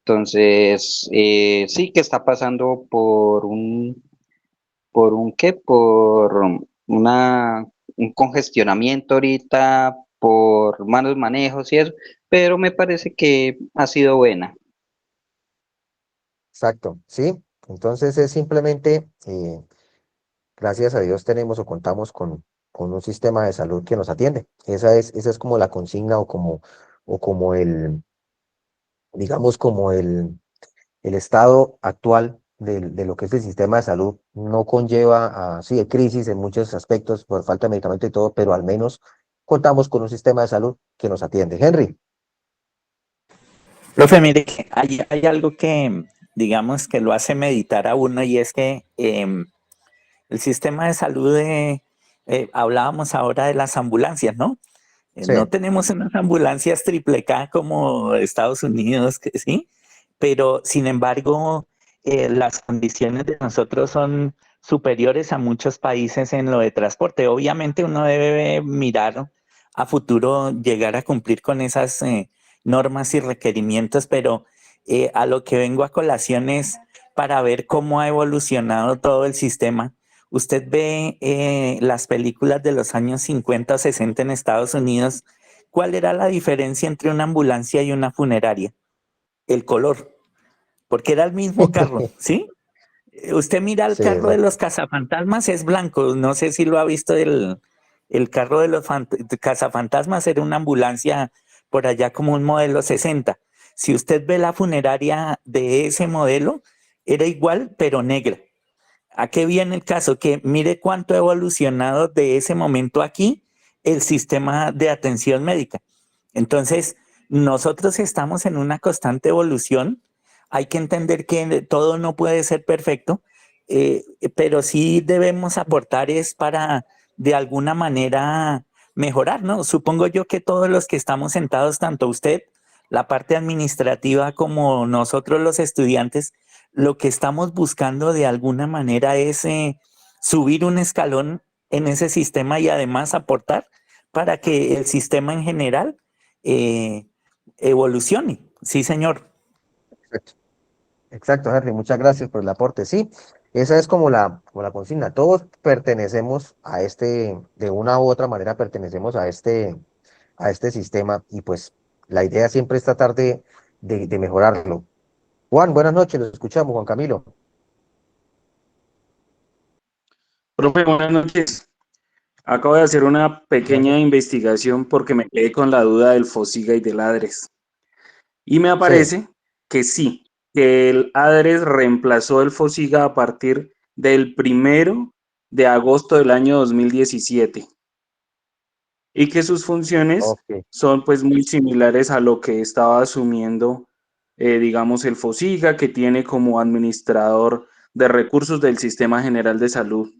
Entonces, sí que está pasando ¿por un qué? Por un congestionamiento ahorita, por malos manejos y eso, pero me parece que ha sido buena. Exacto, sí. Entonces es simplemente, gracias a Dios tenemos o contamos con un sistema de salud que nos atiende. Esa es como la consigna o como digamos, como el estado actual de lo que es el sistema de salud. No conlleva sí, de crisis en muchos aspectos por falta de medicamento y todo, pero al menos contamos con un sistema de salud que nos atiende. Henry. Profe, mire, que hay algo que, digamos, que lo hace meditar a uno y es que el sistema de salud, hablábamos ahora de las ambulancias, ¿no? Sí. No tenemos unas ambulancias triple K como Estados Unidos, ¿sí? Pero, sin embargo, las condiciones de nosotros son superiores a muchos países en lo de transporte. Obviamente uno debe mirar a futuro, llegar a cumplir con esas normas y requerimientos, pero a lo que vengo a colación es para ver cómo ha evolucionado todo el sistema. Usted ve las películas de los años 50 o 60 en Estados Unidos. ¿Cuál era la diferencia entre una ambulancia y una funeraria? El color, porque era el mismo carro, ¿sí? Usted mira el Sí, carro de exacto. los cazafantasmas, es blanco. No sé si lo ha visto, el carro de los cazafantasmas era una ambulancia por allá como un modelo 60. Si usted ve la funeraria de ese modelo, era igual, pero negra. ¿A qué viene el caso? Que mire cuánto ha evolucionado de ese momento aquí el sistema de atención médica. Entonces, nosotros estamos en una constante evolución. Hay que entender que todo no puede ser perfecto, pero sí debemos aportar es para de alguna manera mejorar, ¿no? Supongo yo que todos los que estamos sentados, tanto usted, la parte administrativa, como nosotros los estudiantes, lo que estamos buscando de alguna manera es subir un escalón en ese sistema y además aportar para que el sistema en general evolucione. Sí, señor. Exacto. Exacto, Henry, muchas gracias por el aporte. Sí, esa es como la consigna. Todos pertenecemos a de una u otra manera pertenecemos a este sistema y pues la idea siempre es tratar de mejorarlo. Juan, buenas noches, lo escuchamos, Juan Camilo. Profe, buenas noches. Acabo de hacer una pequeña investigación porque me quedé con la duda del FOSIGA y del ADRES. Y me aparece que sí, que el ADRES reemplazó el FOSIGA a partir del 1 de agosto del año 2017 y que sus funciones Ok, son pues muy similares a lo que estaba asumiendo, digamos, el FOSIGA, que tiene como administrador de recursos del Sistema General de Salud.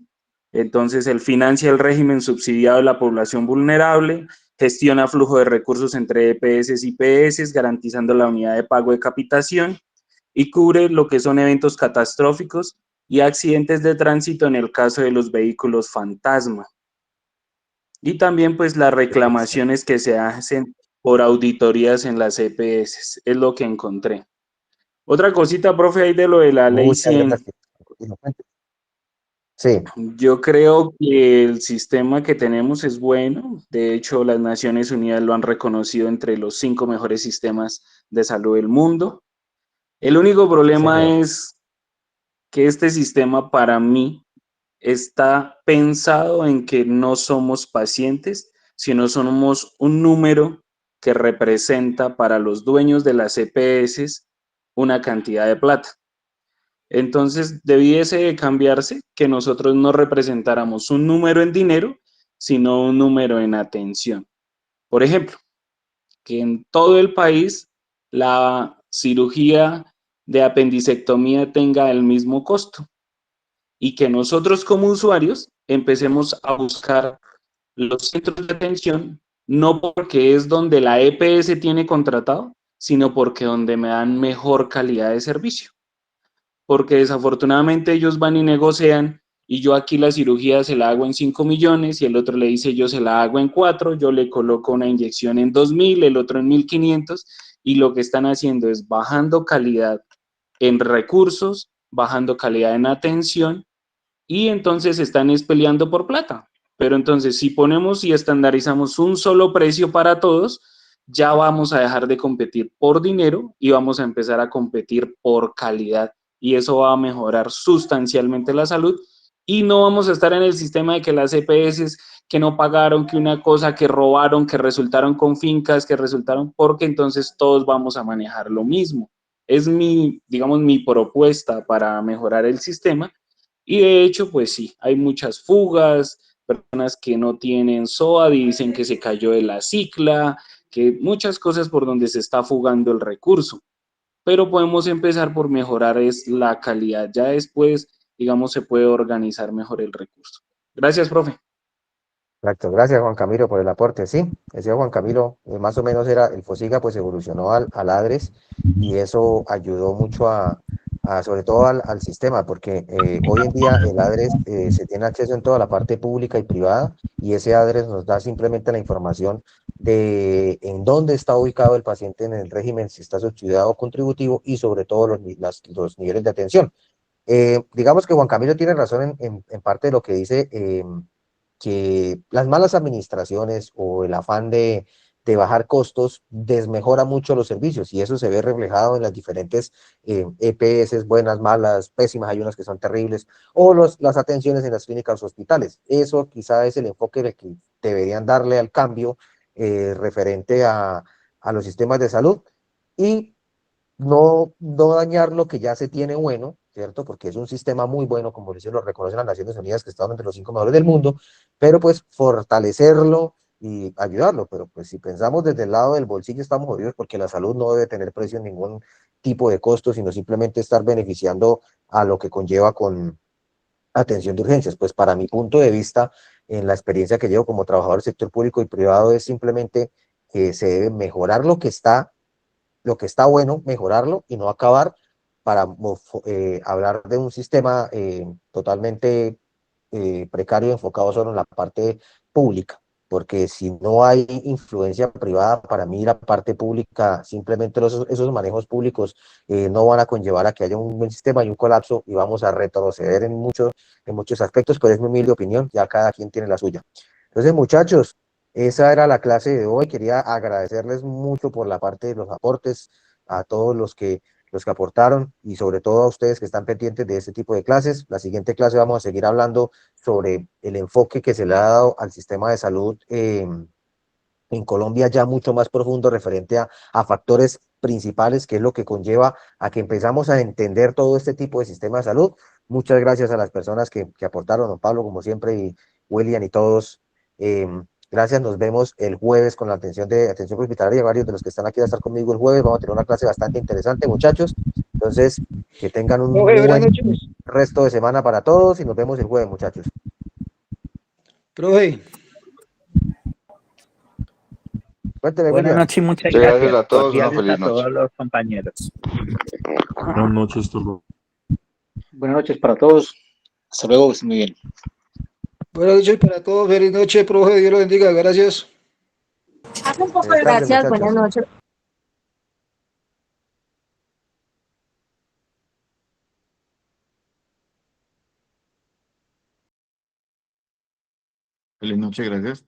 Entonces, él financia el régimen subsidiado de la población vulnerable, gestiona flujo de recursos entre EPS y IPS, garantizando la unidad de pago de capitación y cubre lo que son eventos catastróficos y accidentes de tránsito en el caso de los vehículos fantasma. Y también pues las perfecto. reclamaciones que se hacen por auditorías en las EPS, es lo que encontré. Otra cosita, profe, ahí de lo de la ley Muchas 100. gracias. Sí, Yo creo que el sistema que tenemos es bueno. De hecho, las Naciones Unidas lo han reconocido entre los 5 mejores sistemas de salud del mundo. El único sí, problema señor. es que este sistema para mí está pensado en que no somos pacientes, sino somos un número que representa para los dueños de las EPS una cantidad de plata. Entonces, debiese de cambiarse que nosotros no representáramos un número en dinero, sino un número en atención. Por ejemplo, que en todo el país la cirugía de apendicectomía tenga el mismo costo y que nosotros como usuarios empecemos a buscar los centros de atención, no porque es donde la EPS tiene contratado, sino porque donde me dan mejor calidad de servicio. Porque desafortunadamente ellos van y negocian y yo aquí la cirugía se la hago en 5 millones y el otro le dice yo se la hago en 4, yo le coloco una inyección en 2.000, el otro en 1.500 y lo que están haciendo es bajando calidad en recursos, bajando calidad en atención y entonces están peleando por plata. Pero entonces si ponemos y estandarizamos un solo precio para todos, ya vamos a dejar de competir por dinero y vamos a empezar a competir por calidad. Y eso va a mejorar sustancialmente la salud y no vamos a estar en el sistema de que las EPS que no pagaron, que una cosa, que robaron, que resultaron con fincas, que resultaron, porque entonces todos vamos a manejar lo mismo. Es mi, digamos, mi propuesta para mejorar el sistema y de hecho, pues sí, hay muchas fugas, personas que no tienen SOAT y dicen que se cayó de la cicla, que muchas cosas por donde se está fugando el recurso. Pero podemos empezar por mejorar es la calidad. Ya después, digamos, se puede organizar mejor el recurso. Gracias, profe. Exacto, gracias Juan Camilo por el aporte. Sí, decía Juan Camilo, más o menos era el FOSIGA, pues evolucionó al ADRES y eso ayudó mucho sobre todo al sistema, porque hoy en día el ADRES se tiene acceso en toda la parte pública y privada y ese ADRES nos da simplemente la información de en dónde está ubicado el paciente en el régimen, si está subsidiado o contributivo y sobre todo los niveles de atención. Digamos que Juan Camilo tiene razón en parte de lo que dice, que las malas administraciones o el afán de bajar costos desmejora mucho los servicios y eso se ve reflejado en las diferentes EPS, buenas, malas, pésimas, hay unas que son terribles, o las atenciones en las clínicas o hospitales. Eso quizá es el enfoque que deberían darle al cambio referente a los sistemas de salud y no dañar lo que ya se tiene bueno, ¿cierto? Porque es un sistema muy bueno, como lo reconocen las Naciones Unidas, que está entre los 5 mejores del mundo, pero pues fortalecerlo y ayudarlo. Pero pues si pensamos desde el lado del bolsillo, estamos jodidos porque la salud no debe tener precio en ningún tipo de costo, sino simplemente estar beneficiando a lo que conlleva con atención de urgencias. Pues para mi punto de vista, en la experiencia que llevo como trabajador del sector público y privado, es simplemente que se debe mejorar lo que está bueno, mejorarlo y no acabar para hablar de un sistema totalmente precario enfocado solo en la parte pública, porque si no hay influencia privada, para mí la parte pública, simplemente esos manejos públicos no van a conllevar a que haya un buen sistema y un colapso y vamos a retroceder en muchos aspectos, pero es mi humilde opinión, ya cada quien tiene la suya. Entonces, muchachos, esa era la clase de hoy. Quería agradecerles mucho por la parte de los aportes, a todos los que aportaron y sobre todo a ustedes que están pendientes de este tipo de clases. La siguiente clase vamos a seguir hablando sobre el enfoque que se le ha dado al sistema de salud en Colombia ya mucho más profundo referente a factores principales, que es lo que conlleva a que empezamos a entender todo este tipo de sistema de salud, Muchas gracias a las personas que aportaron, don Pablo, como siempre, y William y todos. Gracias, nos vemos el jueves con la atención hospitalaria. Varios de los que están aquí van a estar conmigo el jueves. Vamos a tener una clase bastante interesante, muchachos. Entonces, que tengan un Profe, buenas buen noches. resto de semana para todos y nos vemos el jueves, muchachos. Profe. Cuénteme, Buenas William. noches y muchas Muchas gracias gracias. a todos, una Cordiales feliz a noche. todos los compañeros. Buenas noches, Turbo. Buenas noches para todos. Hasta luego, que estén muy bien. Buenas noches para todos. Feliz noche, profe. Dios lo bendiga. Gracias. Hace un poco de Descansen, gracias. Buenas muchachos. noches. Feliz noche, gracias.